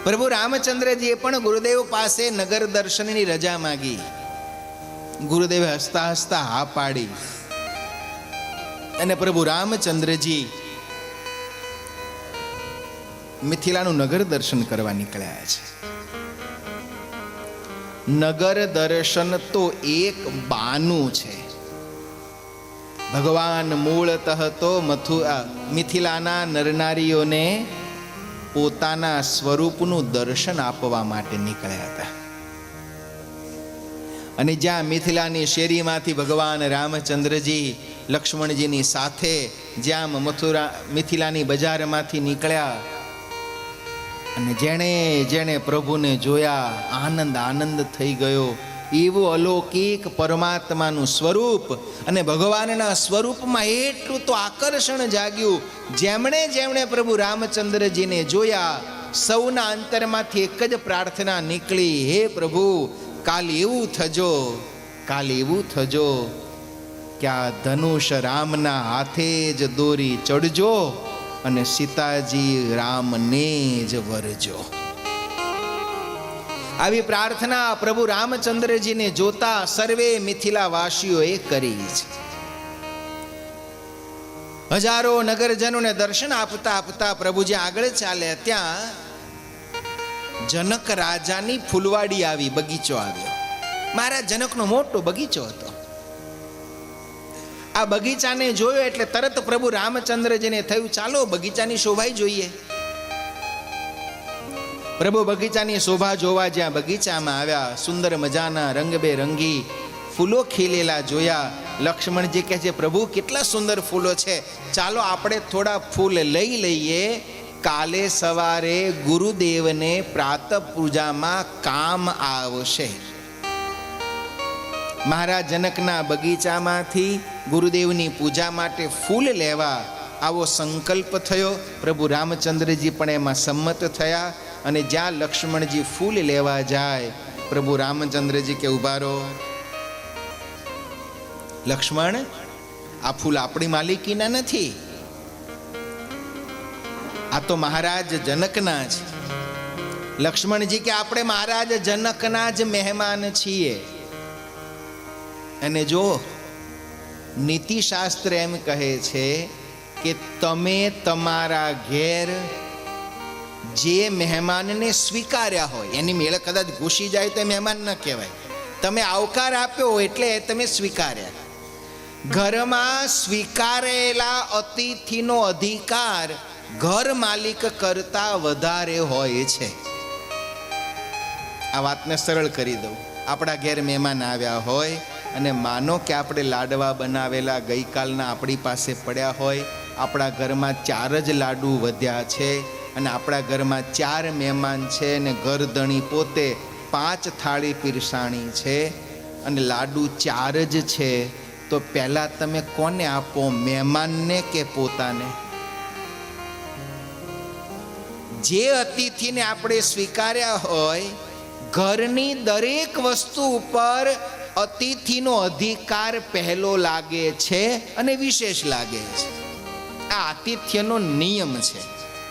પ્રભુ રામચંદ્રજીએ પણ ગુરુદેવ પાસે નગર દર્શનની રજા માંગી. ગુરુદેવે હસતા હસતા હા પાડી અને પ્રભુ રામચંદ્રજી મિથિલાનું નગર દર્શન કરવા નીકળ્યા છે. નગર દર્શન તો એક બાનું છે. ભગવાન મૂળતઃ તો મિથિલાના નરનારીઓને પોતાના સ્વરૂપનું દર્શન આપવા માટે નીકળ્યા હતા. અને જ્યાં મિથિલાની શેરીમાંથી ભગવાન રામચંદ્રજી લક્ષ્મણજીની સાથે જ્યાં મિથિલાની બજારમાંથી નીકળ્યા અને જેણે પ્રભુને જોયા આનંદ થઈ ગયો. એવું અલૌકિક પરમાત્માનું સ્વરૂપ અને ભગવાનના સ્વરૂપમાં એટલું તો આકર્ષણ જાગ્યું. જેમણે પ્રભુ રામચંદ્રજીને જોયા સૌના અંતરમાંથી એક જ પ્રાર્થના નીકળી, હે પ્રભુ કાલ એવું થજો કે આ ધનુષ રામના હાથે જ દોરી ચડજો અને સીતાજી રામને જ વરજો. આવી પ્રાર્થના પ્રભુ રામચંદ્રજીને જોતા સર્વે મિથિલાવાસીઓએ કરી છે. હજારો નગરજનોને દર્શન આપતા પ્રભુજી આગળ ચાલે ત્યાં જનક રાજાની ફૂલવાડી આવી, બગીચો આવ્યો. મહારાજ જનકનો મોટો બગીચો હતો. આ બગીચાને જોયો એટલે તરત પ્રભુ રામચંદ્રજીને થયું ચાલો બગીચાની શોભાઈ જોઈએ. પ્રભુ બગીચાની શોભા જોવા જ્યાં બગીચામાં આવ્યા, સુંદર મજાના રંગબેરંગી ફૂલો ખીલેલા જોયા. લક્ષ્મણજી કહે છે, પ્રભુ કેટલા સુંદર ફૂલો છે, ચાલો આપણે થોડા ફૂલ લઈ લઈએ, કાલે સવારે ગુરુદેવને પ્રાતઃ પૂજામાં કામ આવશે. મહારાજ જનકના બગીચામાંથી ગુરુદેવની પૂજા માટે ફૂલ લેવા આવો સંકલ્પ થયો. પ્રભુ રામચંદ્રજી પણ એમાં સંમત થયા. અને જ્યાં લક્ષ્મણજી ફૂલ લેવા જાય, પ્રભુ રામચંદ્રજી કે ઉભા રહો. લક્ષ્મણ, આ ફૂલ આપણી માલિકીના નથી, આ તો મહારાજ જનકના છે. લક્ષ્મણજી કે આપણે મહારાજ જનકના જ મહેમાન છીએ. અને જો નીતિશાસ્ત્ર એમ કહે છે કે તમે તમારા ઘેર જે મહેમાનને સ્વીકાર્યા હોય એની મેળે કદાચ ઘૂસી જાય તો મહેમાન ન કહેવાય. તમે આવકાર આપ્યો એટલે તમે સ્વીકાર્યા. ઘરમાં સ્વીકારેલા અતિથિનો અધિકાર ઘર માલિક કરતા વધારે હોય છે. આ વાતને સરળ કરી દઉં. આપણા ઘેર મહેમાન આવ્યા હોય અને માનો કે આપણે લાડવા બનાવેલા ગઈકાલના આપણી પાસે પડ્યા હોય, આપણા ઘરમાં 4 જ લાડુ વધ્યા છે અને આપણા ઘરમાં 4 મહેમાન છે અને ઘરધણી પોતે 5 થાળી પીરસાણી છે અને લાડુ 4 જ છે, તો પહેલા તમે કોને આપો, મહેમાનને કે પોતાને? જે અતિથિને આપણે સ્વીકાર્યા હોય, ઘરની દરેક વસ્તુ ઉપર અતિથિનો અધિકાર પહેલો લાગે છે અને વિશેષ લાગે છે. આ આતિથ્યનો નિયમ છે.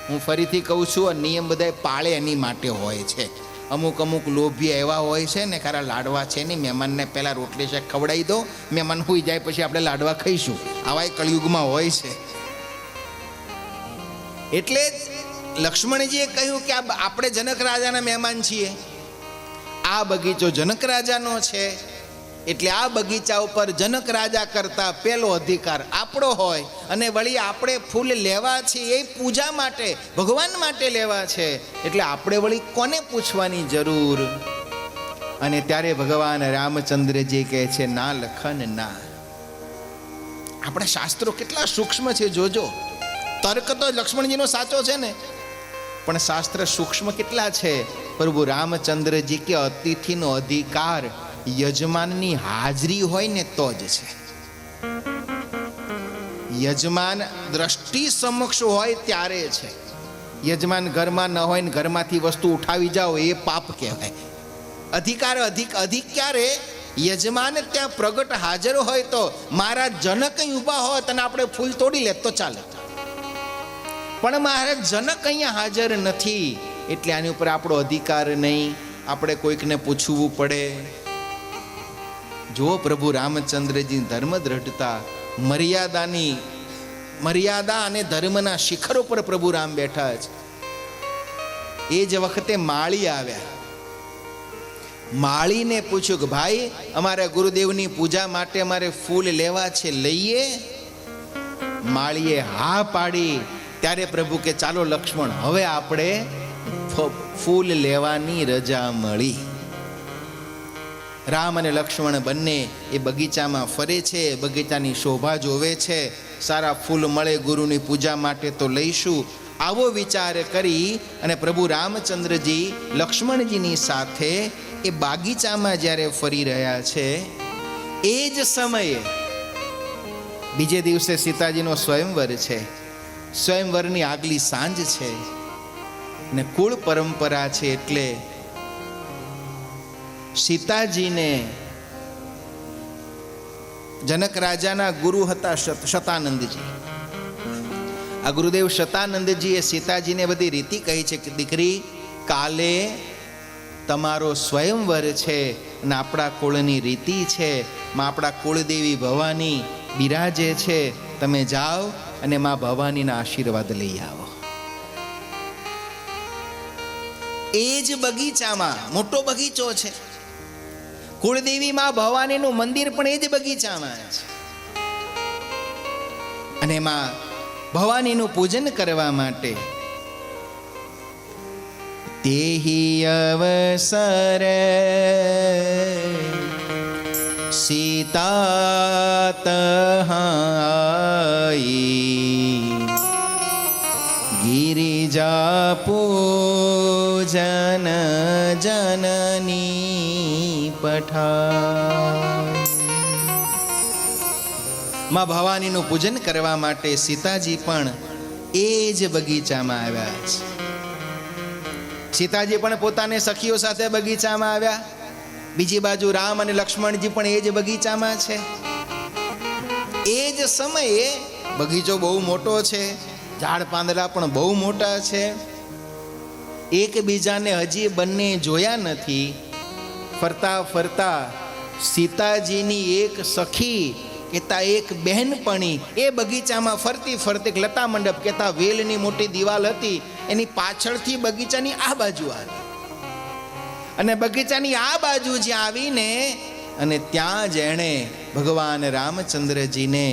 હું ફરીથી કહું છું, આ નિયમ બધા પાળે એની માટે હોય છે. અમુક લોભી એવા હોય છે ને, ખરા લાડવા છે ને, મહેમાનને પહેલાં રોટલી શાક ખવડાવી દો, મહેમાન હોઈ જાય પછી આપણે લાડવા ખાઈશું, આવા કળિયુગમાં હોય છે. એટલે લક્ષ્મણજીએ કહ્યું કે આપણે જનક રાજાના મહેમાન છીએ, આ બગીચો જનક રાજાનો છે, એટલે આ બગીચા ઉપર જનક રાજા કરતા પહેલો અધિકાર આપણો હોય. અને વળી આપણે ફૂલ લેવા છે એ પૂજા માટે, ભગવાન માટે લેવા છે, એટલે આપણે વળી કોને પૂછવાની જરૂર? અને ત્યારે ભગવાન રામચંદ્રજી કહે છે, ના લખન ના. આપણા શાસ્ત્રો કેટલા સૂક્ષ્મ છે જોજો. તર્ક તો લક્ષ્મણજીનો સાચો છે ને, પણ શાસ્ત્ર સૂક્ષ્મ કેટલા છે. પ્રભુ રામચંદ્રજી કે અતિથિનો અધિકાર યજમાનની હાજરી હોય ને તો જ છે. યજમાન દ્રષ્ટિ સમક્ષ હોય ત્યારે છે. યજમાન ઘરમાં ન હોય ને ઘરમાંથી વસ્તુ ઉઠાવી જાઓ એ પાપ કહેવાય. અધિકાર અધિક ક્યારે? યજમાન ત્યાં પ્રગટ હાજર હોય તો. મહારાજ જનક ઊભા હોત અને આપણે ફૂલ તોડી લે તો ચાલે, પણ મહારાજ જનક અહીંયા હાજર નથી એટલે આની ઉપર આપણો અધિકાર નહીં, આપણે કોઈકને પૂછવું પડે. જો પ્રભુ રામચંદ્રજી ધર્મ દ્રઢતા, મર્યાદા અને ધર્મના શિખરો પર પ્રભુ રામ બેઠા છે. એ જ વખતે માળી આવ્યા. માળીને પૂછ્યું કે ભાઈ અમારે ગુરુદેવની પૂજા માટે અમારે ફૂલ લેવા છે, લઈએ? માળીએ હા પાડી. ત્યારે પ્રભુ કે ચાલો લક્ષ્મણ, હવે આપણે ફૂલ લેવાની રજા મળી. રામ અને લક્ષ્મણ બંને એ બગીચામાં ફરે છે, બગીચાની શોભા જોવે છે. સારા ફૂલ મળે ગુરુની પૂજા માટે તો લઈશું, આવો વિચાર કરી અને પ્રભુ રામચંદ્રજી લક્ષ્મણજીની સાથે એ બાગીચામાં જ્યારે ફરી રહ્યા છે, એ જ સમયે બીજે દિવસે સીતાજીનો સ્વયંવર છે. સ્વયંવરની આગલી સાંજ છે ને કુળ પરંપરા છે એટલે સીતાજીને જનક રાજાના ગુરુ હતા શતાનંદજી. આ ગુરુદેવ શતાનંદજીએ સીતાજીને બધી રીતિ કહી છે કે દીકરી, કાલે તમારો સ્વયંવર છે અને આપણા કુળની રીતિ છે, માં આપણા કુળદેવી ભવાની બિરાજે છે, તમે જાઓ અને માં ભવાનીના આશીર્વાદ લઈ આવો. એ જ બગીચામાં, મોટો બગીચો છે, કુળદેવી માં ભવાનીનું મંદિર પણ એ જ બગીચામાં છે. અને માં ભવાનીનું પૂજન કરવા માટે તેહી અવસર સીતા તહાઈ ગિરિજા પૂજન જનની પઠાઈ. માં ભવાનીનું પૂજન કરવા માટે સીતાજી પણ એ જ બગીચામાં આવ્યા છે. સીતાજી પણ પોતાને સખીઓ સાથે બગીચામાં આવ્યા, બીજી બાજુ રામ અને લક્ષ્મણજી પણ એ જ બગીચામાં છે. એ જ સમયે બગીચો બહુ મોટો છે, ઝાડ પાંદડા પણ બહુ મોટા છે. એકબીજાને હજી બંને જોયા નથી. ફરતા ફરતા સીતાજીની એક સખી કહેતા એક બહેનપણી એ બગીચામાં ફરતી ફરતી લતા મંડપ કહેતા વેલની મોટી દિવાલ હતી, એની પાછળથી બગીચાની આ બાજુ આવી અને બગીચાની આ બાજુ જ્યાં આવીને અને ત્યાં જ એણે ભગવાન રામચંદ્રજીને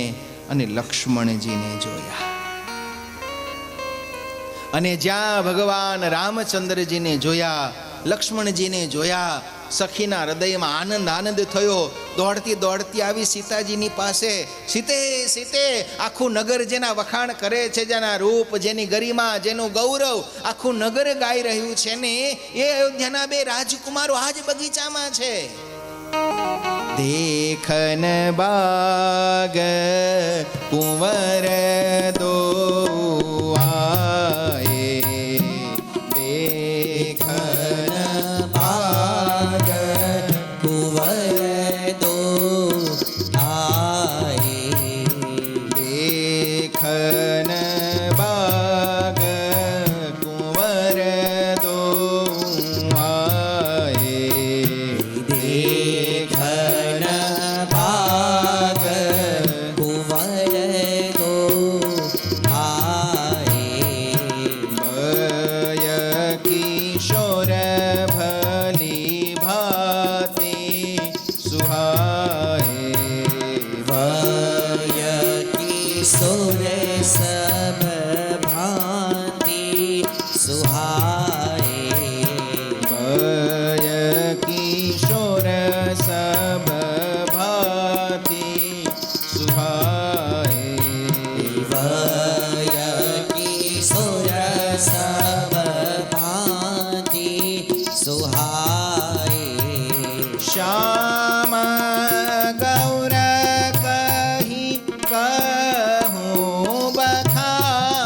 અને લક્ષ્મણજીને જોયા. અને જ્યાં ભગવાન રામચંદ્રજીને જોયા, લક્ષ્મણજીને જોયા, સખીના હૃદયમાં આનંદ થયો. દોડતી દોડતી આવી સીતાજીની પાસે. સીતે સીતે, આખું નગર જેના વખાણ કરે છે, જેના રૂપ, જેની ગરિમા, જેનું ગૌરવ આખું નગર ગાઈ રહ્યું છે ને, એ અયોધ્યાના બે રાજકુમારો આજ બગીચામાં છે. દેખન બાગ કુંવર દો આયે, દેખન बाग कुंवर दो आए, देखन बाग कुंवर दो आए, देखन बाग कुंवर दो आए, भय किशोर भली भांति सुहाए, वय किशोर सब भांति सुहाए, भय किशोर सब भांति सुहाए, वय किशोर सब भांति सुहाए, श्याम गौर कही कहूँ बखान,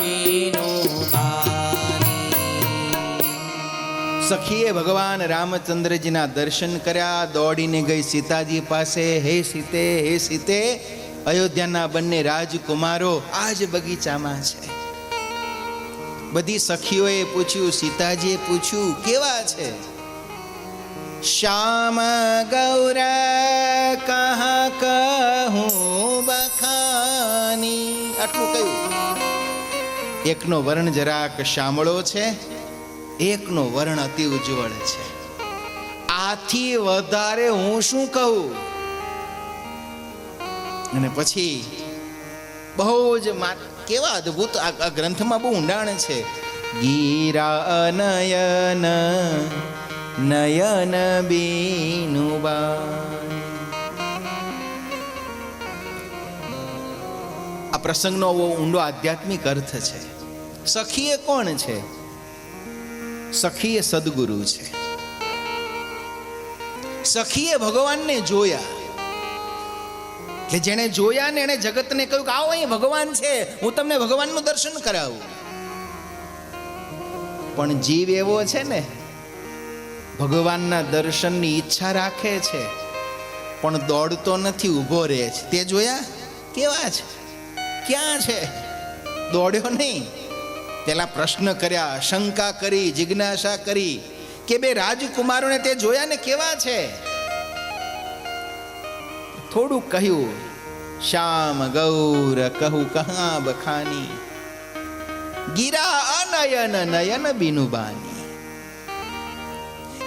બીનું બાની. સખીએ ભગવાન રામચંદ્રજીના દર્શન કર્યા, દોડીને ગઈ સીતાજી પાસે. હે સીતે, હે સીતે, અયોધ્યાના બંને રાજકુમારો આજ બગીચામાં છે. બધી સખીઓએ પૂછ્યું, સીતાજીએ પૂછ્યું, કેવા છે? શ્યામ ગૌર કહા કહું બખાની, આટલું કહ્યું. એકનો વર્ણ જરાક શામળો છે, એકનો વર્ણ અતિ ઉજ્જવળ છે. આથી વધારે હું શું કહું? અને પછી બહુ જ કેવા અદ્ભુત આ ગ્રંથમાં બહુ ઊંડાણ છે. ગીરા નયન નયન બીનુબા. આ પ્રસંગનો બહુ ઊંડો આધ્યાત્મિક અર્થ છે. સખીએ કોણ છે? સખીએ સદગુરુ છે. સખીએ ભગવાનને જોયા. કે જેણે જોયા ને એને જગતને કહ્યું કે આવો અહીં ભગવાન છે, હું તમને ભગવાનનું દર્શન કરાવું. પણ જીવ એવો છે ને, ભગવાનના દર્શનની ઈચ્છા રાખે છે પણ દોડતો નથી, ઊભો રહે છે. તે જોયા કેવા છે? ક્યાં છે? દોડ્યો નહીં. પેલા પ્રશ્ન કર્યા, શંકા કરી, જિજ્ઞાસા કરી કે બે રાજકુમારોને તે જોયા ને કેવા છે? થોડું કહ્યું, શ્યામ ગૌર કહું કહા બખાની, ગીરા અનયન નયન બીનુબાની.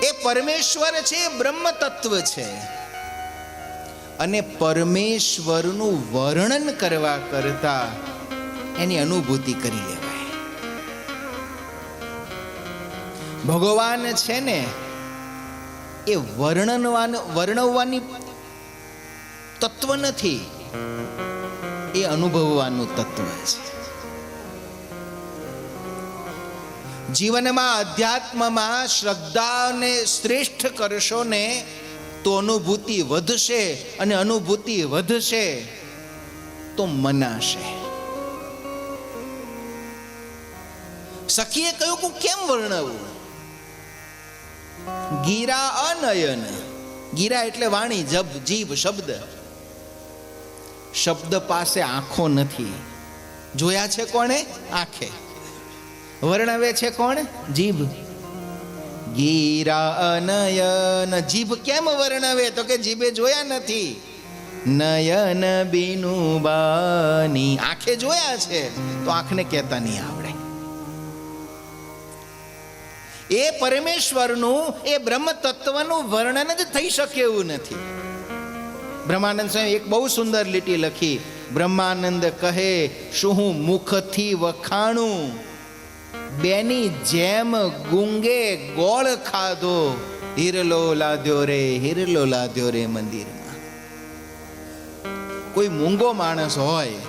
એ પરમેશ્વર છે, બ્રહ્મ તત્વ છે. અને પરમેશ્વરનું વર્ણન કરવા કરતા એની અનુભૂતિ કરી લેવાય. ભગવાન છે ને એ વર્ણવવાની તત્વ નથી, એ અનુભવવાનું તત્વ છે. જીવનમાં અધ્યાત્મમાં શ્રદ્ધાને શ્રેષ્ઠ કરશો ને તો અનુભૂતિ વધશે, અને અનુભૂતિ વધશે તો મનાશે. સખીએ કહ્યું કે કેમ વર્ણવું? ગીરા અનયન. ગીરા એટલે વાણી, જીભ, શબ્દ. શબ્દ પાસે આંખો નથી. જોયા છે કોણે? આંખે. વર્ણવે છે કોણ? જીભ. ગીરા અનયન. જીભ કેમ વર્ણવે? તો કે જીભે જોયા નથી. નયન બીનુબાની. આંખે જોયા છે તો આંખને કહેતા નહીં આવડે. એ પરમેશ્વરનું, એ બ્રહ્મ તત્વનું વર્ણન જ થઈ શકે એવું નથી. બ્રહ્માનંદ સ્વામી એક બહુ સુંદર લીટી લખી. બ્રહ્માનંદ કહે, શું હું મુખથી વખાણું, બેની જેમ ગુંગે ગોળ ખાધો, હિરલો લાદ્યો રે મંદિરમાં. કોઈ મૂંગો માણસ હોય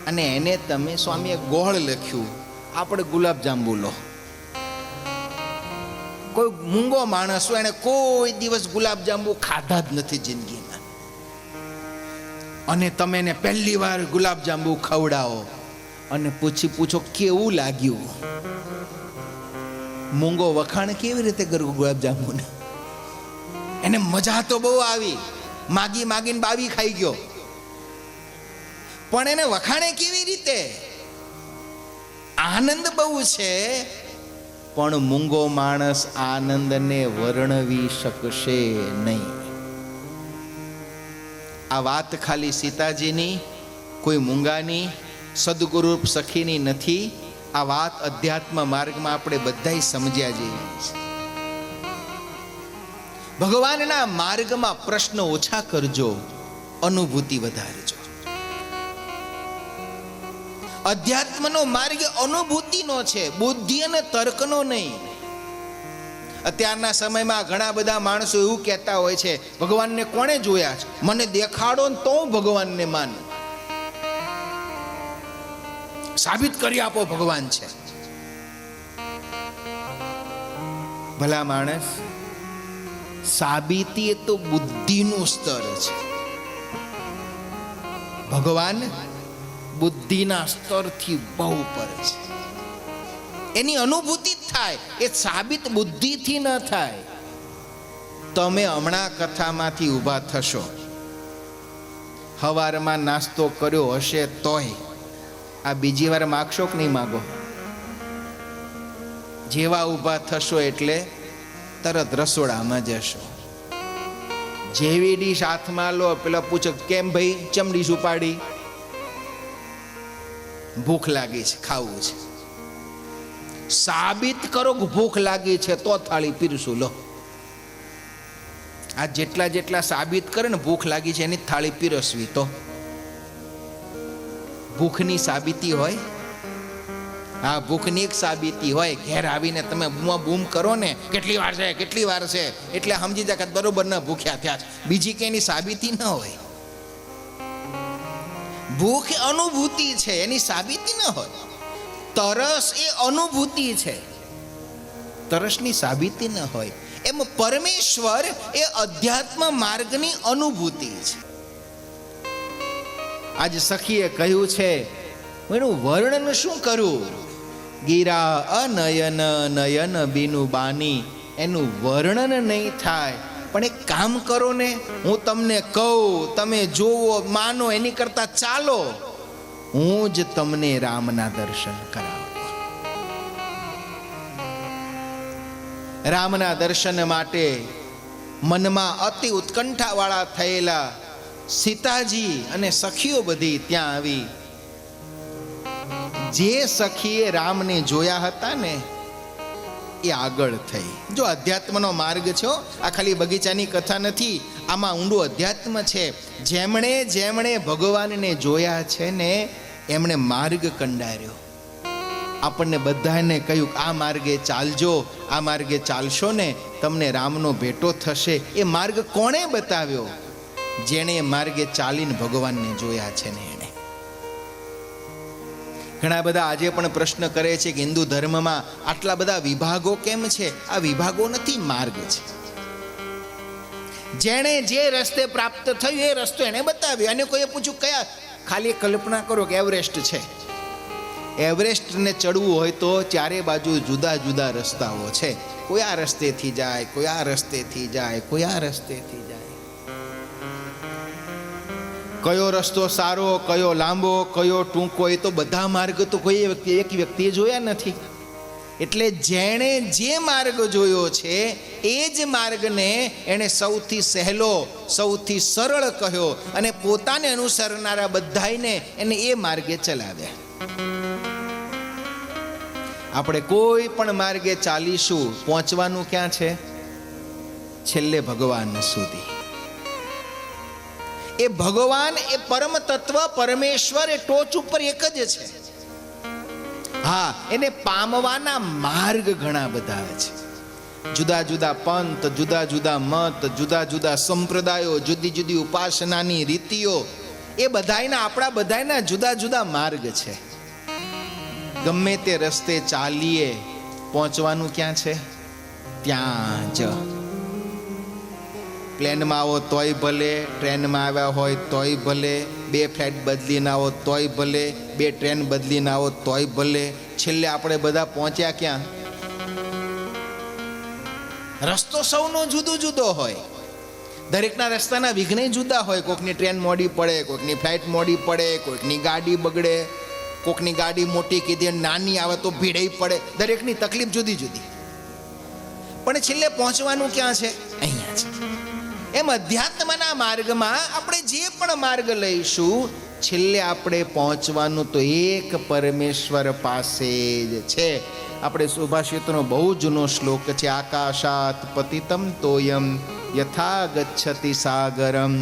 અને એને તમે સ્વામીએ ગોળ લખ્યું, આપણે ગુલાબ જાંબુ લો. કોઈ મૂંગો માણસ હોય, એને કોઈ દિવસ ગુલાબ જાંબુ ખાધા જ નથી જિંદગીમાં, અને તમે એને પહેલી વાર ગુલાબ જાંબુ ખવડાવો અને પૂછો કેવું લાગ્યું. મૂંગો વખાણ કેવી રીતે કરવું ગુલાબ જાંબુને? એને મજા તો બહુ આવી, માગીને બાવી ખાઈ ગયો, પણ એને વખાણે કેવી રીતે? આનંદ બહુ છે, પણ મૂંગો માણસ આનંદને વર્ણવી શકશે નહીં. આ વાત ખાલી સીતાજીની, કોઈ મૂંગાની, સદગુરુ સખીની નથી. આ વાત અધ્યાત્મ માર્ગમાં આપણે બધાય સમજ્યા જેવી છે. ભગવાનના માર્ગમાં પ્રશ્ન ઓછા કરજો, અનુભૂતિ વધારજો. અધ્યાત્મનો માર્ગ અનુભૂતિનો છે, બુદ્ધિ અને તર્કનો નહીં. અત્યારના સમયમાં ઘણા બધા માણસો એવું કહેતા હોય છે, ભગવાનને કોણે જોયા છે? મને દેખાડો ને તો હું ભગવાનને માનું. સાબિત કરી આપો ભગવાન છે. ભલા માણસ, સાબિતી એ તો બુદ્ધિનું સ્તર છે. ભગવાન બુદ્ધિના સ્તરથી બહુ પર છે. એની અનુભૂતિ જ થાય, એ સાબિત બુદ્ધિથી ન થાય. તમે હમણાં કથામાંથી ઊભા થશો, સવારમાં નાસ્તો કર્યો હશે તોય આ બીજી વાર માગશો કે નહીં માગો? જેવા ઊભા થશો એટલે તરત રસોડામાં જશો. જેવી ડીશ હાથમાં લો, પેલા પૂછો કેમ ભાઈ ચમ ડીશ ઉપાડી? ભૂખ લાગી છે, ખાવું છે. સાબિત કરો કે ભૂખ લાગી છે તો થાળી પીરસું. લો, આ જેટલા જેટલા સાબિત કરે ને ભૂખ લાગી છે એની થાળી પીરસવી. તો ભૂખની સાબિતી હોય. હા, ભૂખની એક સાબિતી હોય. ઘેર આવીને તમે બૂમ કરો ને કેટલી વાર છે કેટલી વાર છે, એટલે સમજી જાય કે બરોબર ના ભૂખ્યા થયા છે. બીજી કઈ એની સાબિતી ન હોય. ભૂખ અનુભૂતિ છે, એની સાબિતી ન હોય. તરસ એ અનુભૂતિ છે, તરસની સાબિતી ન હોય. એમ પરમેશ્વર એ અધ્યાત્મ માર્ગની અનુભૂતિ છે. આજ સખીએ કહ્યું છે, એનું વર્ણન શું કરું? ગીરા અનયન નયન બીનું બાની. એનું વર્ણન નહીં થાય. પણ એક કામ કરો ને, હું તમને કહું, તમે જોવો માનો, એની કરતા ચાલો હું જ તમને રામના દર્શન કરાવું. રામના દર્શન માટે મનમાં અતિ ઉત્કંઠા વાળા થયેલા સીતાજી અને સખીઓ બધી ત્યાં આવી. જે સખીએ રામને જોયા હતા ને એ આગળ થઈ. જો અધ્યાત્મનો માર્ગ છે, આ ખાલી બગીચાની કથા નથી, આમાં ઊંડું અધ્યાત્મ છે. જેમણે જેમણે ભગવાનને જોયા છે ને એમણે માર્ગ કંડાર્યો. આપણને બધાને કહ્યું આ માર્ગે ચાલજો, આ માર્ગે ચાલશો ને તમને રામનો ભેટો થશે. એ માર્ગ કોણે બતાવ્યો? જેણે માર્ગે ચાલીને ભગવાનને જોયા છે ને એને. ઘણા બધા આજે પણ પ્રશ્ન કરે છે કે હિન્દુ ધર્મમાં આટલા બધા વિભાગો કેમ છે? આ વિભાગો નથી, માર્ગ છે. જેણે જે રસ્તે પ્રાપ્ત થયું એ રસ્તો એને બતાવ્યો. અને કોઈએ પૂછ્યું કયા? ખાલી કલ્પના કરો કે એવરેસ્ટ છે, એવરેસ્ટને ચડવું હોય તો ચારે બાજુ જુદા જુદા રસ્તાઓ છે. કોઈ આ રસ્તેથી જાય, કોઈ આ રસ્તેથી જાય, કોઈ આ રસ્તેથી જાય. કયો રસ્તો સારો, કયો લાંબો, કયો ટૂંકો, એ તો બધા માર્ગ તો કોઈ એક વ્યક્તિએ જોયા નથી. એટલે જેણે જે માર્ગ જોયો છે એ જ માર્ગને એણે સૌથી સહેલો, સૌથી સરળ કહ્યો અને પોતાને અનુસરનારા બધાને એને એ માર્ગે ચલાવ્યા. આપણે કોઈ પણ માર્ગે ચાલીશું, પહોંચવાનું ક્યાં છે? છેલ્લે ભગવાન સુધી. એ ભગવાન, એ પરમ તત્વ પરમેશ્વર એ ટોચ ઉપર એક જ છે. હા, એને પામવાના માર્ગ ઘણા બધા છે. જુદા જુદા પંથ, જુદા જુદા મત, જુદા જુદા સંપ્રદાયો, જુદી જુદી ઉપાસનાની રીતિઓ, એ બધાયના, આપણા બધાયના જુદા જુદા માર્ગ છે. ગમે તે રસ્તે ચાલીએ, પહોંચવાનું ક્યાં છે? ત્યાં જ. પ્લેનમાં આવો તોય ભલે, ટ્રેનમાં આવ્યા હોય તોય ભલે, 2 ફ્લાઇટ બદલીને આવો તોય ભલે, 2 ટ્રેન બદલીને આવો તોય ભલે, છેલ્લે આપણે બધા પહોંચ્યા ક્યાં? રસ્તો સૌનો જુદો જુદો હોય. દરેકના રસ્તાના વિઘ્ન જુદા હોય. કોઈકની ટ્રેન મોડી પડે, કોઈકની ફ્લાઇટ મોડી પડે, કોઈકની ગાડી બગડે, કોઈકની ગાડી મોટી કીધી નાની આવે તો ભીડે પડે. દરેકની તકલીફ જુદી જુદી. પણ છેલ્લે પહોંચવાનું ક્યાં છે? અહીંયા છે. એમ અધ્યાત્મના માર્ગમાં આપણે જે પણ માર્ગ લઈશું, છેલ્લે આપણે પહોંચવાનું તો એક પરમેશ્વર પાસે જ છે. આપણે સુભાષિતનો બહુ જૂનો શ્લોક છે, આકાશાત પતિતમ તોયમ યથા ગચ્છતિ સાગરમ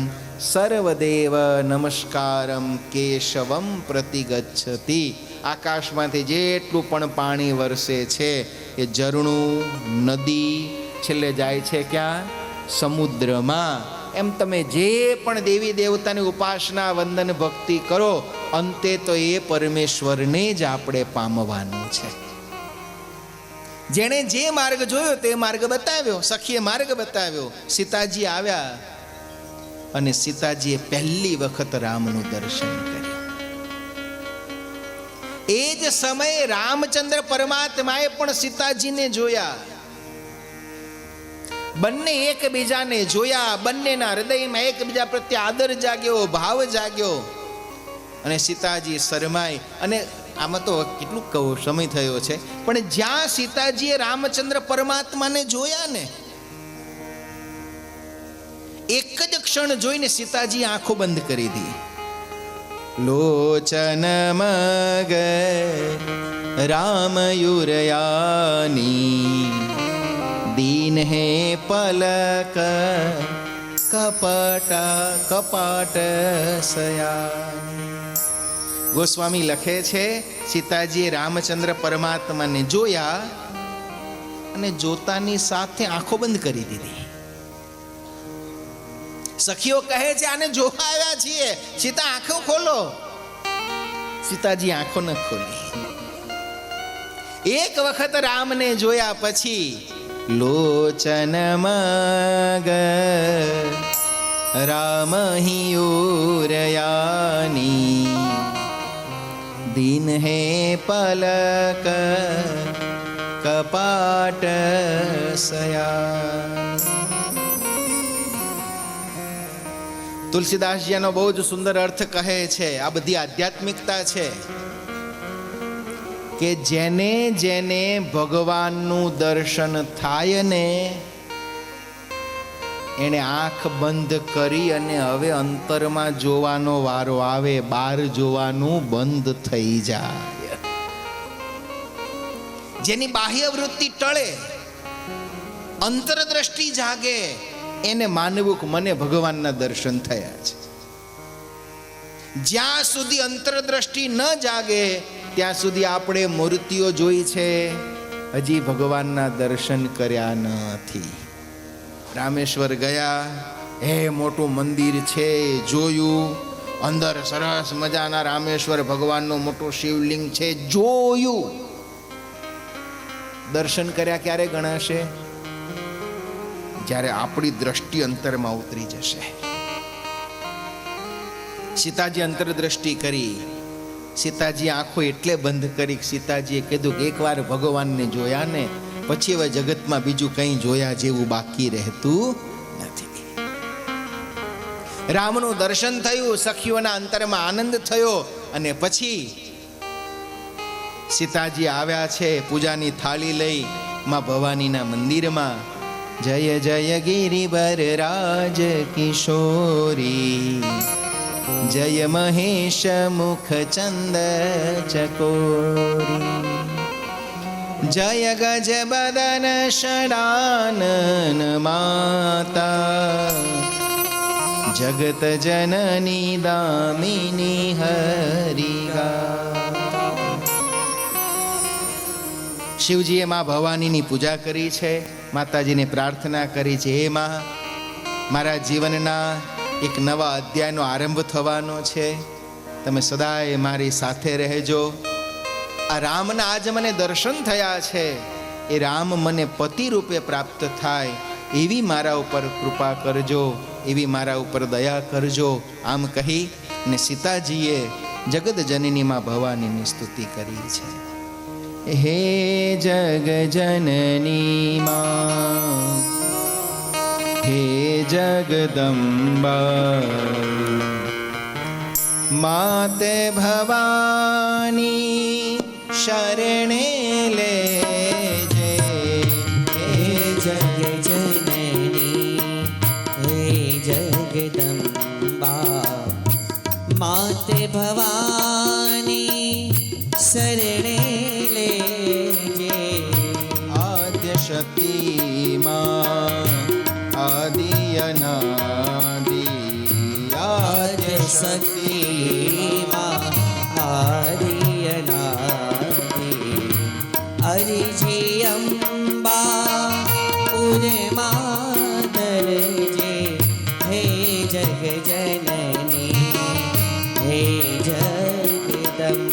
સર્વદેવ નમસ્કારમ કેશવમ પ્રતિગચ્છતિ. આકાશમાંથી જેટલું પણ પાણી વરસે છે એ ઝરણું, નદી, છેલ્લે જાય છે ક્યાં? સમુદ્રમાં. એમ તમે જે પણ દેવી દેવતાની ઉપાસના, વંદન, ભક્તિ કરો, અંતે તો એ પરમેશ્વરને જ આપણે પામવાનું છે. જેણે જે માર્ગ જોયો તે માર્ગ બતાવ્યો. સખીએ માર્ગ બતાવ્યો. સીતાજી આવ્યા અને સીતાજીએ પહેલી વખત રામનું દર્શન કર્યું. એ જ સમયે રામચંદ્ર પરમાત્માએ પણ સીતાજીને જોયા. બંને એકબીજાને જોયા, બંનેના હૃદયમાં એકબીજા પ્રત્યે આદર જાગ્યો, ભાવ જાગ્યો, અને સીતાજી શરમાઈ. અને આમાં તો કેટલું કહું, સમય થયો છે, પણ જ્યાં સીતાજીએ રામચંદ્ર પરમાત્માને જોયા ને, એક જ ક્ષણ જોઈને સીતાજી આંખો બંધ કરી દી. લોચન મગ રામયુરયાની દીન હે પલક કપાટ સયાની. ગોસ્વામી લખે છે, સીતાજીએ રામચંદ્ર પરમાત્માને જોયા અને જોતાની સાથે આંખો બંધ કરી દીધી. સખીઓ કહે છે, આને જોવા આવ્યા છીએ, સીતા આંખો ખોલો. સીતાજી આંખો ન ખોલી. એક વખત રામને જોયા પછી લોચન મગ રામ હિયુરયાની દીન હે પલક કપાટ સયાની. તુલસીદાસજીનો બહુ જ સુંદર અર્થ કહે છે. આ બધી આધ્યાત્મિકતા છે કે જેને જેને ભગવાનનું દર્શન થાય ને, એને આંખ બંધ કરી અને હવે અંતરમાં જોવાનો વારો આવે, બહાર જોવાનું બંધ થઈ જાય. જેની બાહ્ય વૃત્તિ ટળે, અંતરદ્રષ્ટિ જાગે, એને માનવું કે મને ભગવાનના દર્શન થયા છે. જ્યાં સુધી અંતરદ્રષ્ટિ ન જાગે ત્યાં સુધી આપણે મૂર્તિઓ જોઈ છે, હજી ભગવાનના દર્શન કર્યા નથી. રામેશ્વર ગયા, હે મોટું મંદિર છે, જોયું, અંદર સરસ મજાના રામેશ્વર ભગવાનનું મોટું શિવલિંગ છે, જોયું. દર્શન કર્યા ક્યારે ગણાશે? જ્યારે આપણી દ્રષ્ટિ અંતરમાં ઉતરી જશે. સીતાજી અંતરદ્રષ્ટિ કરી. સીતાજી આંખો એટલે બંધ કરી, સીતાજીએ કીધું કે એકવાર ભગવાનને જોયા ને પછી હવે જગતમાં બીજું કંઈ જોયા જેવું બાકી રહેતું નથી. રામનું દર્શન થયું, સખીઓના અંતરમાં આનંદ થયો, અને પછી સીતાજી આવ્યા છે પૂજાની થાળી લઈ માં ભવાનીના મંદિરમાં. જય જય ગિરિબર રાજ કિશોરી, જય મહેશ મુખ ચંદ ચકોરી, જય ગજ બદન ષડાનન માતા, જગત જનની દામિની હરિગા. શિવજીએ માં ભવાનીની પૂજા કરી છે, માતાજીને પ્રાર્થના કરી છે, હે માં, મારા જીવનના એક નવા અધ્યાયનો આરંભ થવાનો છે, તમે સદાય મારી સાથે રહેજો. આ રામના આજ મને દર્શન થયા છે, એ રામ મને પતિ રૂપે પ્રાપ્ત થાય એવી મારા ઉપર કૃપા કરજો, એવી મારા ઉપર દયા કરજો. આમ કહી ને સીતાજીએ જગત જનનીમાં ભવાનીની સ્તુતિ કરી છે. હે જગ જનની માં, હે જગદંબા, માતે ભવાની શરણે લેજે. હે જગ જનની, હે જગદંબા, માતે ભવાની શરણે લેજે. આદ્ય શક્તિ માં આદિ અનાદિ, આદ્ય શક્તિ માં આદિ અનાદિ, અરિજી અંબા ઉર્મા દરજે. હે જગ જનની, હે જગદંબા.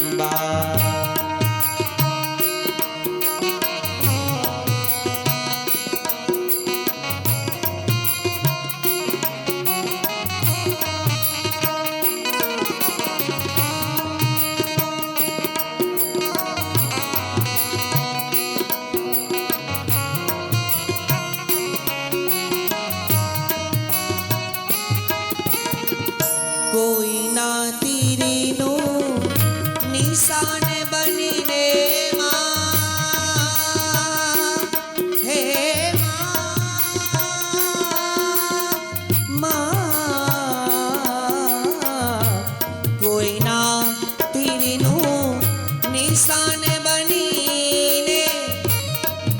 નિશાન બનીને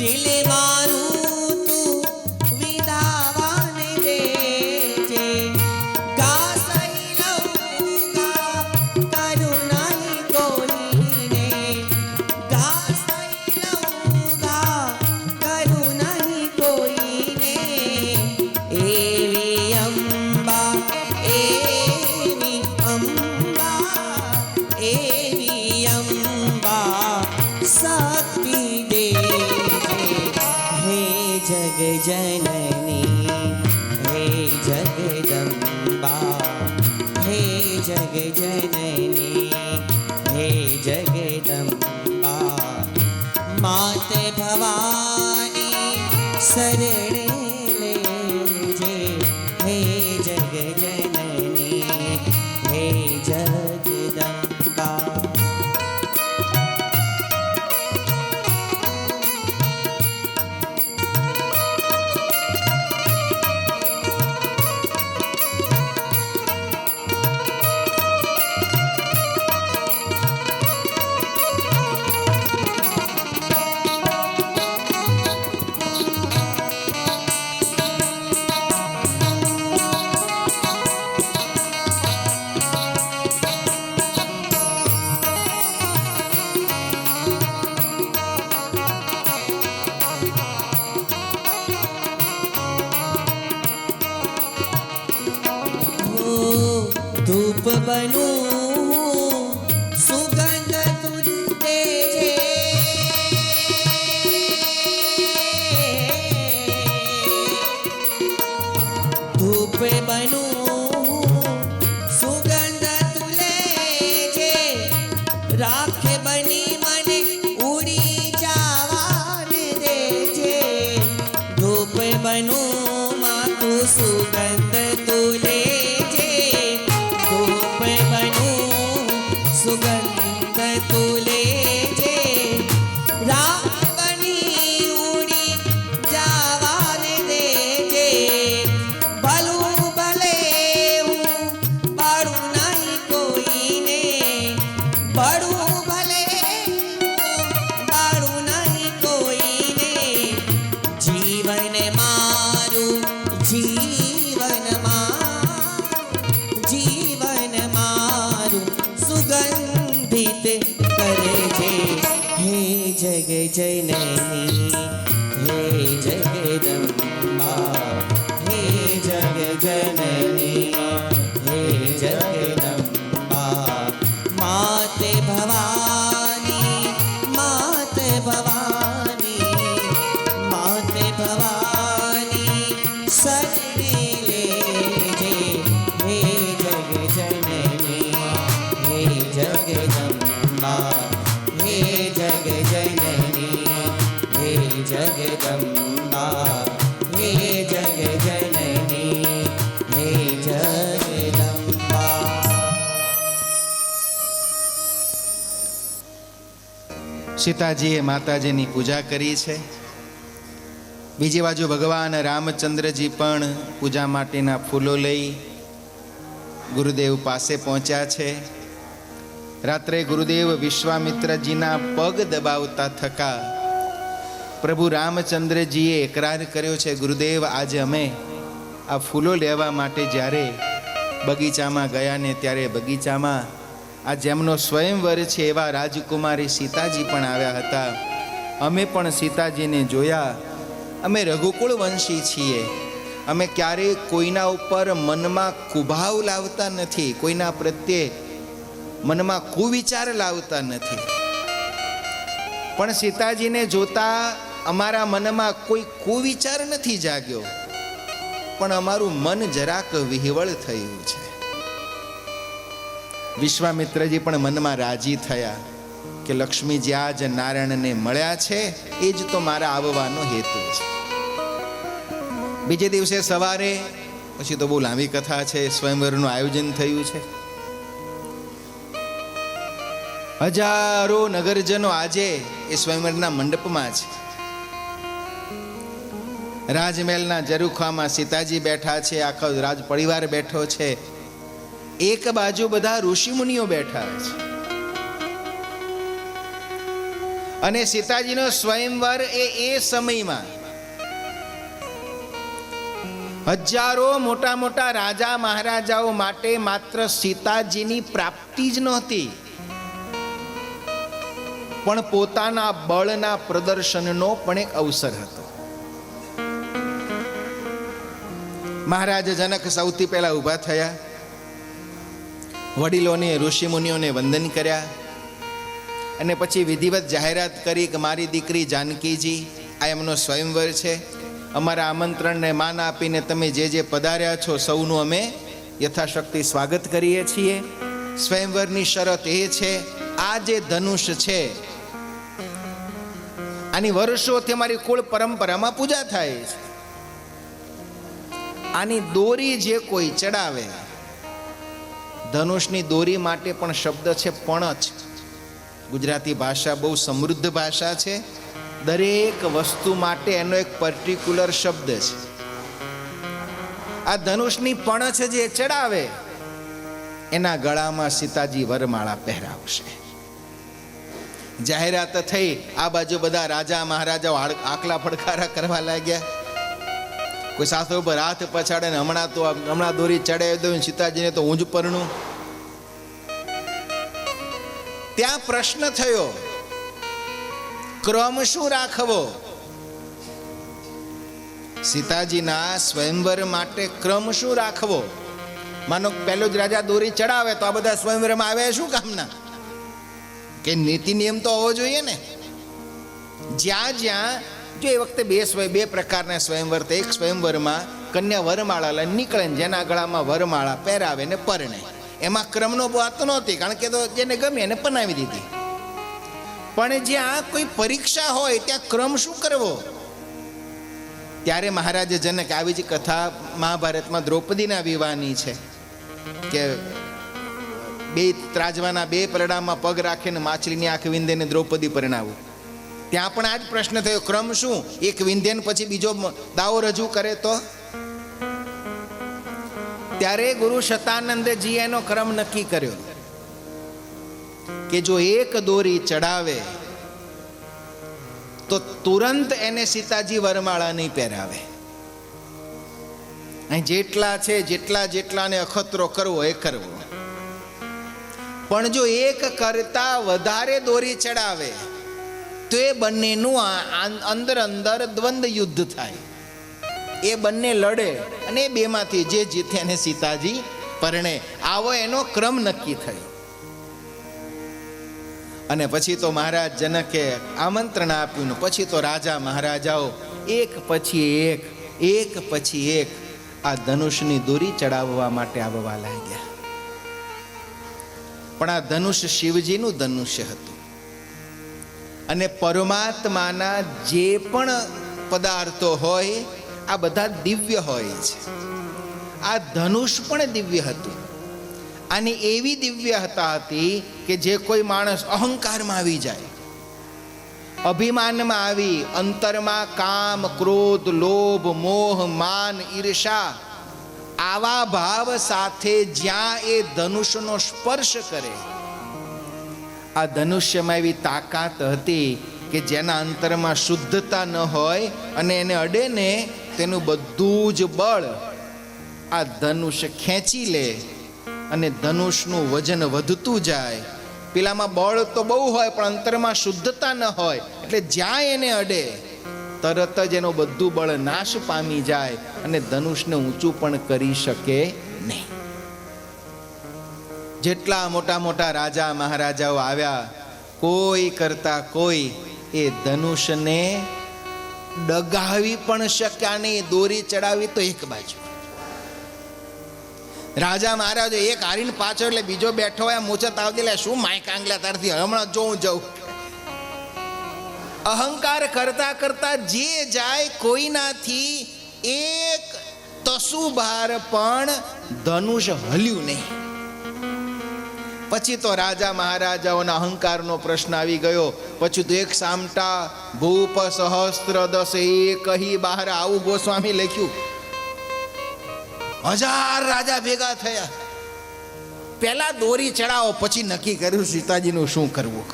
દિલ મારું તું વિધાવાને દેજે ગા સહી લઉંગા કરુણાઈ કોઈને ગા સહી લઉંગા કરુણાઈ કોઈને એવી અંબા એવી અંબા એવી અંબા શક્તિ દેજે હે જગ જનની હે જગદંબા હે જગ જનની હે જગદંબા માતે ભવાની શરણે લેજે હે જગ જનની હે જગદંબા ધૂપ બનું સુગંધ તુજ દેજે ધૂપ બનું સુગંધ તું લેજે રાખે બની મને ઉડી જવાને દેજે ધૂપ બનું માં તું સુગંધ તું લેજે ધૂપ બનું સુગંધ તું લેજે રાખ બની ઉડી જવાને દેજે ભલું ભલે હું બાળું નહીં કોઈને બળું ભલે હું બાળું નહીં કોઈને જીવન મારું જીવન મારું સુગંધિત કરે છે હે જગ જનની હે જગદંબા હે જગ જનની હે જગદંબા માતે ભવાની માતે ભવાની માતે ભવાની શરણે લેજે હે જગ જનની હે જગદંબા હે જગ જનની હે જગદંબા હે જગ જનની હે જગદંબા સીતાજીએ માતાજીની પૂજા કરી છે. બીજી બાજુ ભગવાન રામચંદ્રજી પણ પૂજા માટેના ફૂલો લઈ ગુરુદેવ પાસે પહોંચ્યા છે. રાત્રે ગુરુદેવ વિશ્વામિત્રજીના પગ દબાવતા થકા પ્રભુ રામચંદ્રજીએ એકરાર કર્યો છે, ગુરુદેવ આજે અમે આ ફૂલો લેવા માટે જ્યારે બગીચામાં ગયા ને ત્યારે બગીચામાં આ જેમનો સ્વયંવર છે એવા રાજકુમારી સીતાજી પણ આવ્યા હતા. અમે પણ સીતાજીને જોયા. અમે રઘુકુળ વંશી છીએ. અમે ક્યારેય કોઈના ઉપર મનમાં કુભાવ લાવતા નથી, કોઈના પ્રત્યે મનમાં કુવિચાર લાવતા નથી. પણ સીતાજીને જોતા અમારા મનમાં કોઈ કુવિચાર નથી જાગ્યો, પણ અમારું મન જરાક વિહવળ થયું છે. વિશ્વામિત્રજી પણ મનમાં રાજી થયા કે લક્ષ્મીજી આજ નારાયણને મળ્યા છે, એ જ તો મારા આવવાનો હેતુ છે. બીજે દિવસે સવારે પછી તો બહુ લાંબી કથા છે, સ્વયંવરનું આયોજન થયું છે. હજારો નગરજનો આજે એ સ્વયંવરના મંડપમાં છે. રાજમહેલના ઝરૂખામાં સીતાજી બેઠા છે, આખો રાજ પરિવાર બેઠો છે. એક બાજુ બધા ઋષિ મુનિઓ બેઠા છે. અને સીતાજીનો સ્વયંવર એ સમયમાં હજારો મોટા મોટા રાજા મહારાજાઓ માટે માત્ર સીતાજીની પ્રાપ્તિ જ નહોતી, પણ પોતાના બળના પ્રદર્શનનો પણ એક અવસર હતો. મહારાજ જનક સૌથી પહેલા ઊભા થયા, વડીલોને ઋષિમુનિઓને વંદન કર્યા અને પછી વિધિવત જાહેરાત કરી કે મારી દીકરી જાનકીજી, આ એમનો સ્વયંવર છે. અમારા આમંત્રણને માન આપીને તમે જે પધાર્યા છો સૌનું અમે યથાશક્તિ સ્વાગત કરીએ છીએ. સ્વયંવરની શરત એ છે, આ જે ધનુષ છે આની વર્ષોથી અમારી કુળ પરંપરામાં પૂજા થાય છે. આની દોરી જે કોઈ ચડાવે, ધનુષની દોરી માટે પણ શબ્દ છે પણચ. ગુજરાતી ભાષા બહુ સમૃદ્ધ ભાષા છે. દરેક વસ્તુ માટે એનો એક પર્ટિક્યુલર શબ્દ છે. આ ધનુષની પણછ જે ચડાવે એના ગળામાં સીતાજી વરમાળા પહેરાવશે. જાહેરાત થઈ, આ બાજુ બધા રાજા મહારાજાઓ આકલા ફડકારા કરવા લાગ્યા. કોઈ સાથે ઉપર હાથ પછાડે ને હમણાં દોરી ચડાવી દઉં, સીતાજીને તો ઊંઝ પરણું. ત્યાં પ્રશ્ન થયો, ક્રમ શું રાખવો? સીતાજીના સ્વયંવર માટે ક્રમ શું રાખવો? માનો પહેલો જ રાજા દોરી ચડાવે તો આ બધા સ્વયંવરમાં આવે શું કામના? કે નીતિ નિયમ તો હોવો જોઈએ ને. જ્યાં જો એ વખતે બે પ્રકારના સ્વયંવર, એક સ્વયંવરમાં કન્યા વરમાળા લઈને નીકળે ને જેના ગળામાં વરમાળા પહેરાવે ને પરણે. એમાં ક્રમનો વાત નહોતી, કારણ કે તો જેને ગમે એને પનાવી દીધી. પણ જ્યાં કોઈ પરીક્ષા હોય ત્યાં ક્રમ શું કરવો? ત્યારે મહારાજ જનક, આવી જ કથા મહાભારતમાં દ્રૌપદીના વિવાહની છે કે બે ત્રાજવાના બે પરડામાં પગ રાખીને માછલીની આંખ વિંધીને દ્રૌપદી પરણાવું. ત્યાં પણ આ જ પ્રશ્ન થયો, ક્રમ શું? એક વિંધ્યન પછી બીજો દાવો રજૂ કરે તો? ત્યારે ગુરુ શતાનંદજી એનો ક્રમ નક્કી કર્યો કે જો એક દોરી ચડાવે તો તુરંત એને સીતાજી વરમાળા નહીં પહેરાવે. અહીં જેટલા છે જેટલાને અખતરો કરવો એ કરવો. પણ જો એક કરતા વધારે દોરી ચડાવે તો એ બંનેનું અંદર દ્વંદ્વ યુદ્ધ થાય. એ બંને લડે અને એ બેમાંથી જે જીતે એને સીતાજી પરણે. આવો એનો ક્રમ નક્કી થયો. અને પછી તો મહારાજ જનકે આમંત્રણ આપ્યું ને પછી તો રાજા મહારાજાઓ એક પછી એક આ ધનુષની દોરી ચડાવવા માટે આવવા લાગ્યા. પણ આ ધનુષ શિવજીનું ધનુષ્ય હતું અને પરમાત્માના જે પણ પદાર્થો હોય આ બધા દિવ્ય હોય છે. આ ધનુષ પણ દિવ્ય હતું. આની એવી દિવ્યતા હતી કે જે કોઈ માણસ અહંકારમાં આવી જાય, અભિમાનમાં આવી, અંતરમાં કામ, ક્રોધ, લોભ, મોહ, માન, ઈર્ષા આવા ભાવ સાથે જ્યાં એ ધનુષનો સ્પર્શ કરે, આ ધનુષ્યમાં એવી તાકાત હતી કે જેના અંતરમાં શુદ્ધતા ન હોય અને એને અડે ને તેનું બધું જ બળ આ ધનુષ્ય ખેંચી લે અને ધનુષનું વજન વધતું જાય. પેલામાં બળ તો બહુ હોય પણ અંતરમાં શુદ્ધતા ન હોય એટલે જ્યાં એને અડે તરત જ એનું બધું બળ નાશ પામી જાય અને ધનુષને ઊંચું પણ કરી શકે નહીં. જેટલા મોટા મોટા રાજા મહારાજાઓ આવ્યા, કોઈ કરતા કોઈ એ ધનુષને ડગાવી પણ શક્યા નહીં. દોરી ચડાવી તો એક બાજુ. રાજા મહારાજો એક હારીને પાછળ એટલે બીજો બેઠો હોય, મૂછત આવતી લે શું માય કાંગલા તારથી હમણાં જોઉં જઉં. અહંકાર કરતા કરતા જે જાય કોઈનાથી એક તસુભાર પણ ધનુષ હલ્યું નહીં. પછી તો રાજા મહારાજાઓના અહંકારનો પ્રશ્ન આવી ગયો. પછી તો એક સામટા ભૂપ સહસ્ત્ર દસ એકહી બહાર, આવું ગોસ્વામી લખ્યું. 1000 રાજા ભેગા થયા. પહેલા દોરી ચડાવો, પછી નક્કી કર્યું સીતાજીનું શું કરવું.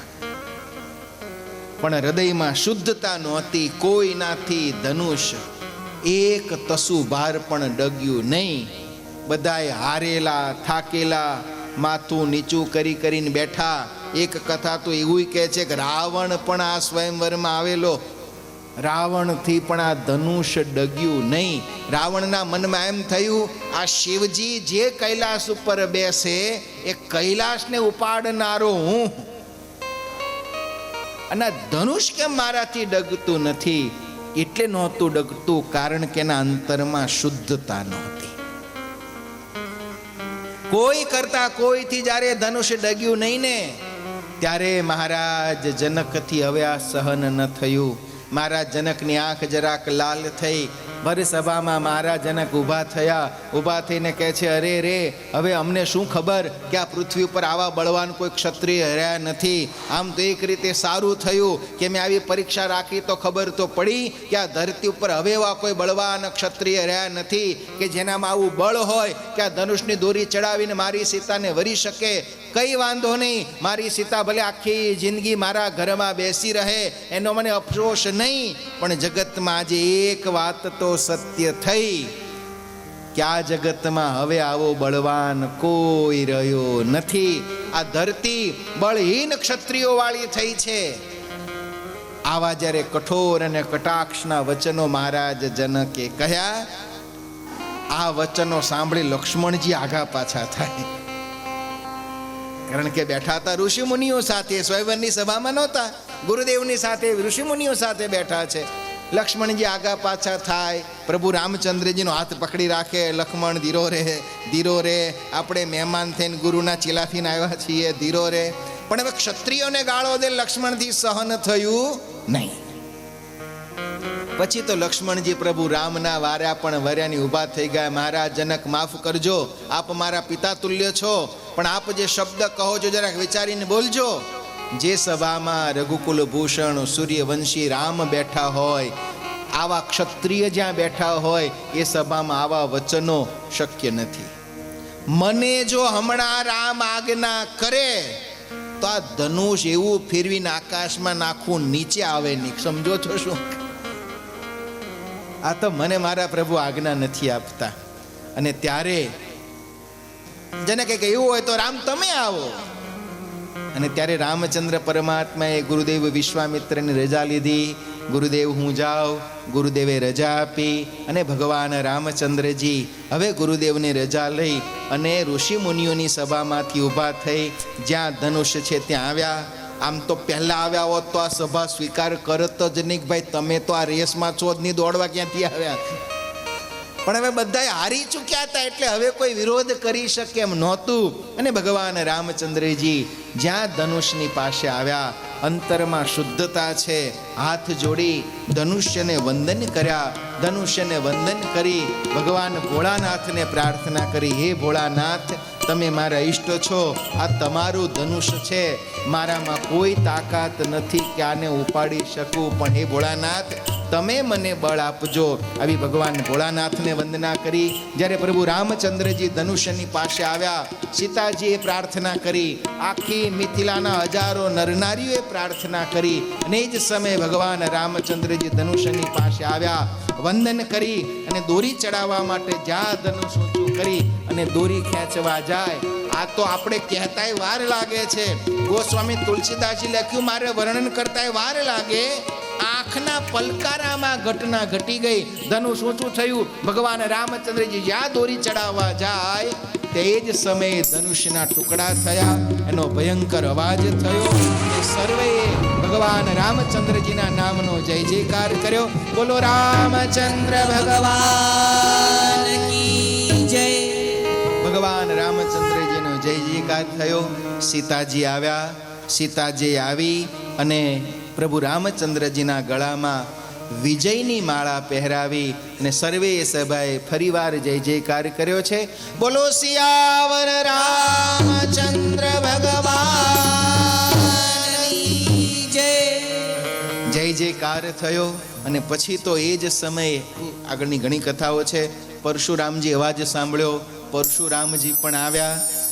પણ હૃદયમાં શુદ્ધતા નહોતી. કોઈનાથી ધનુષ એક તસુ ભાર પણ ડગ્યું નહીં. બધાય હારેલા, થાકેલા, માથું નીચું કરી કરીને બેઠા. એક કથા તો એવું કહે છે કે રાવણ પણ આ સ્વયંવરમાં આવેલો, રાવણથી પણ આ ધનુષ ડગ્યું નહીં. રાવણના મનમાં એમ થયું, આ શિવજી જે કૈલાસ ઉપર બેસે એ કૈલાસને ઉપાડનારો હું, અને ધનુષ કેમ મારાથી ડગતું નથી? એટલે નહોતું ડગતું કારણ કે એના અંતરમાં શુદ્ધતા નહોતી. કોઈ કરતા કોઈથી જ્યારે ધનુષ ડગ્યું નહીં ને, ત્યારે મહારાજ જનકથી હવે આ સહન ન થયું. મહારાજ જનકની આંખ જરાક લાલ થઈ. ભર સભામાં મહારાજ જનક ઊભા થયા. ઊભા થઈને કહે છે, અરે રે, હવે અમને શું ખબર કે આ પૃથ્વી ઉપર આવા બળવાન કોઈ ક્ષત્રિય રહ્યા નથી. આમ તો એક રીતે સારું થયું કે મેં આવી પરીક્ષા રાખી તો ખબર તો પડી કે આ ધરતી ઉપર હવે એવા કોઈ બળવાન ક્ષત્રિય રહ્યા નથી કે જેનામાં આવું બળ હોય કે આ ધનુષની દોરી ચડાવીને મારી સીતાને વરી શકે. કઈ વાંધો નહીં, મારી સીતા ભલે આખી જિંદગી મારા ઘરમાં બેસી રહે, એનો મને અફસોસ નહીં. પણ જગતમાં આજે એક વાત તો સત્ય થઈ કે આ જગતમાં હવે આવો બળવાન કોઈ રહ્યો નથી. આ ધરતી બળહીન ક્ષત્રિયો વાળી થઈ છે. આવા જ્યારે કઠોર અને કટાક્ષના વચનો મહારાજ જનકે કહ્યા, આ વચનો સાંભળી લક્ષ્મણજી આગા પાછા થાય. કારણ કે બેઠા હતા ઋષિ મુનિઓ સાથે, સ્વયંવરની સભામાં નહોતા, ગુરુદેવની સાથે ઋષિ મુનિઓ સાથે બેઠા છે. લક્ષ્મણજી આગા પાછા થાય, પ્રભુ રામચંદ્રજીનો હાથ પકડી રાખે. લક્ષ્મણ ધીરો રે, ધીરો રે, આપણે મહેમાન થઈને ગુરુના ચીલાફીને આવ્યા છીએ, ધીરો રે. પણ હવે ક્ષત્રિયોને ગાળો દે લક્ષ્મણથી સહન થયું નહીં. પછી તો લક્ષ્મણજી પ્રભુ રામના વાર્યા પણ વર્યાની ઊભા થઈ ગયા. મહારાજ જનક, માફ કરજો, આપ મારા પિતા તુલ્ય છો, પણ આપ જે શબ્દ કહો છો જરાક વિચારીને બોલજો. જે સભામાં રઘુકુલ ભૂષણ સૂર્યવંશી રામ બેઠા હોય, આવા ક્ષત્રિય જ્યાં બેઠા હોય, એ સભામાં આવા વચનો શક્ય નથી. મને જો હમણાં રામ આજ્ઞા કરે તો આ ધનુષ એવું ફેરવીને આકાશમાં નાખવું, નીચે આવે નહીં. સમજો છો શું? આ તો મને મારા પ્રભુ આજ્ઞા નથી આપતા. અને ત્યારે જનકે કહે, એવું હોય તો રામ તમે આવો. અને ત્યારે રામચંદ્ર પરમાત્માએ ગુરુદેવ વિશ્વામિત્રની રજા લીધી. ગુરુદેવ હું જાઉં. ગુરુદેવે રજા આપી અને ભગવાન રામચંદ્રજી હવે ગુરુદેવની રજા લઈ અને ઋષિ મુનિઓની સભામાંથી ઊભા થઈ. જ્યાં ધનુષ છે ત્યાં આવ્યા. આમ તો પહેલા આવ્યા હોત તો આ સભા સ્વીકાર કરત જ નહીં. ભાઈ તમે તો આ રેસમાં છો જ નહીં, દોડવા ક્યાંથી આવ્યા? પણ હવે બધા હારી ચૂક્યા હતા એટલે હવે કોઈ વિરોધ કરી શકે એમ નહોતું. અને ભગવાન રામચંદ્રજી જ્યાં ધનુષની પાસે આવ્યા, અંતરમાં શુદ્ધતા છે, હાથ જોડી ધનુષ્યને વંદન કર્યા. ધનુષ્યને વંદન કરી ભગવાન ભોળાનાથને પ્રાર્થના કરી, હે ભોળાનાથ, તમે મારા ઈષ્ટ છો, આ તમારું ધનુષ છે, મારામાં કોઈ તાકાત નથી કે આને ઉપાડી શકું, પણ હે ભોળાનાથ તમે મને બળ આપજો. આવી ભગવાન ભોળાનાથને વંદના કરી. જ્યારે પ્રભુ રામચંદ્રજી ધનુષ્યની પાસે આવ્યા, સીતાજીએ પ્રાર્થના કરી, આખી મિથિલાના હજારો નરનારીઓએ પ્રાર્થના કરી. અને એ જ સમયે ભગવાન રામચંદ્રજી ધનુષ્યની પાસે આવ્યા, વંદન કરી અને દોરી ચડાવવા માટે જ્યાં ધનુષ ઊંચું કરી અને દોરી ખેંચવા જાય, આ તો આપણે કહેતાય વાર લાગે છે. ગોસ્વામી તુલસીદાસજી લખ્યું, મારે વર્ણન કરતાય વાર લાગે. આંખના પલકારામાં ઘટના ઘટી ગઈ. ધનુષ ઊંચું થયું. ભગવાન રામચંદ્રજી જ્યાં દોરી ચડાવવા જાય તે જ સમયે ધનુષના ટુકડા થયા. એનો ભયંકર અવાજ થયો. સર્વેએ ભગવાન રામચંદ્રજીના નામનો જય જયકાર કર્યો. બોલો રામચંદ્ર ભગવાન કી જય. ભગવાન રામચંદ્રજીનો જય જયકાર થયો. સીતાજી આવ્યા. સીતાજી આવી અને પ્રભુ રામચંદ્રજીના ગળામાં વિજયની માળા પહેરાવી અને સર્વે સભાએ ફરીવાર જય જયકાર કર્યો છે. બોલો સિયાવર રામચંદ્ર ભગવાન જય. જય જયકાર થયો. અને પછી તો એ જ સમયે આગળની ઘણી કથાઓ છે. પરશુરામજી અવાજ સાંભળ્યો. પરશુરામજી પણ આવ્યા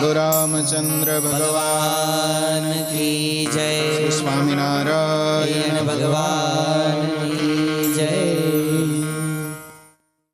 બોલો રામચંદ્ર ભગવાન ભગવાન કી જય. સ્વામિનારાયણ ભગવાન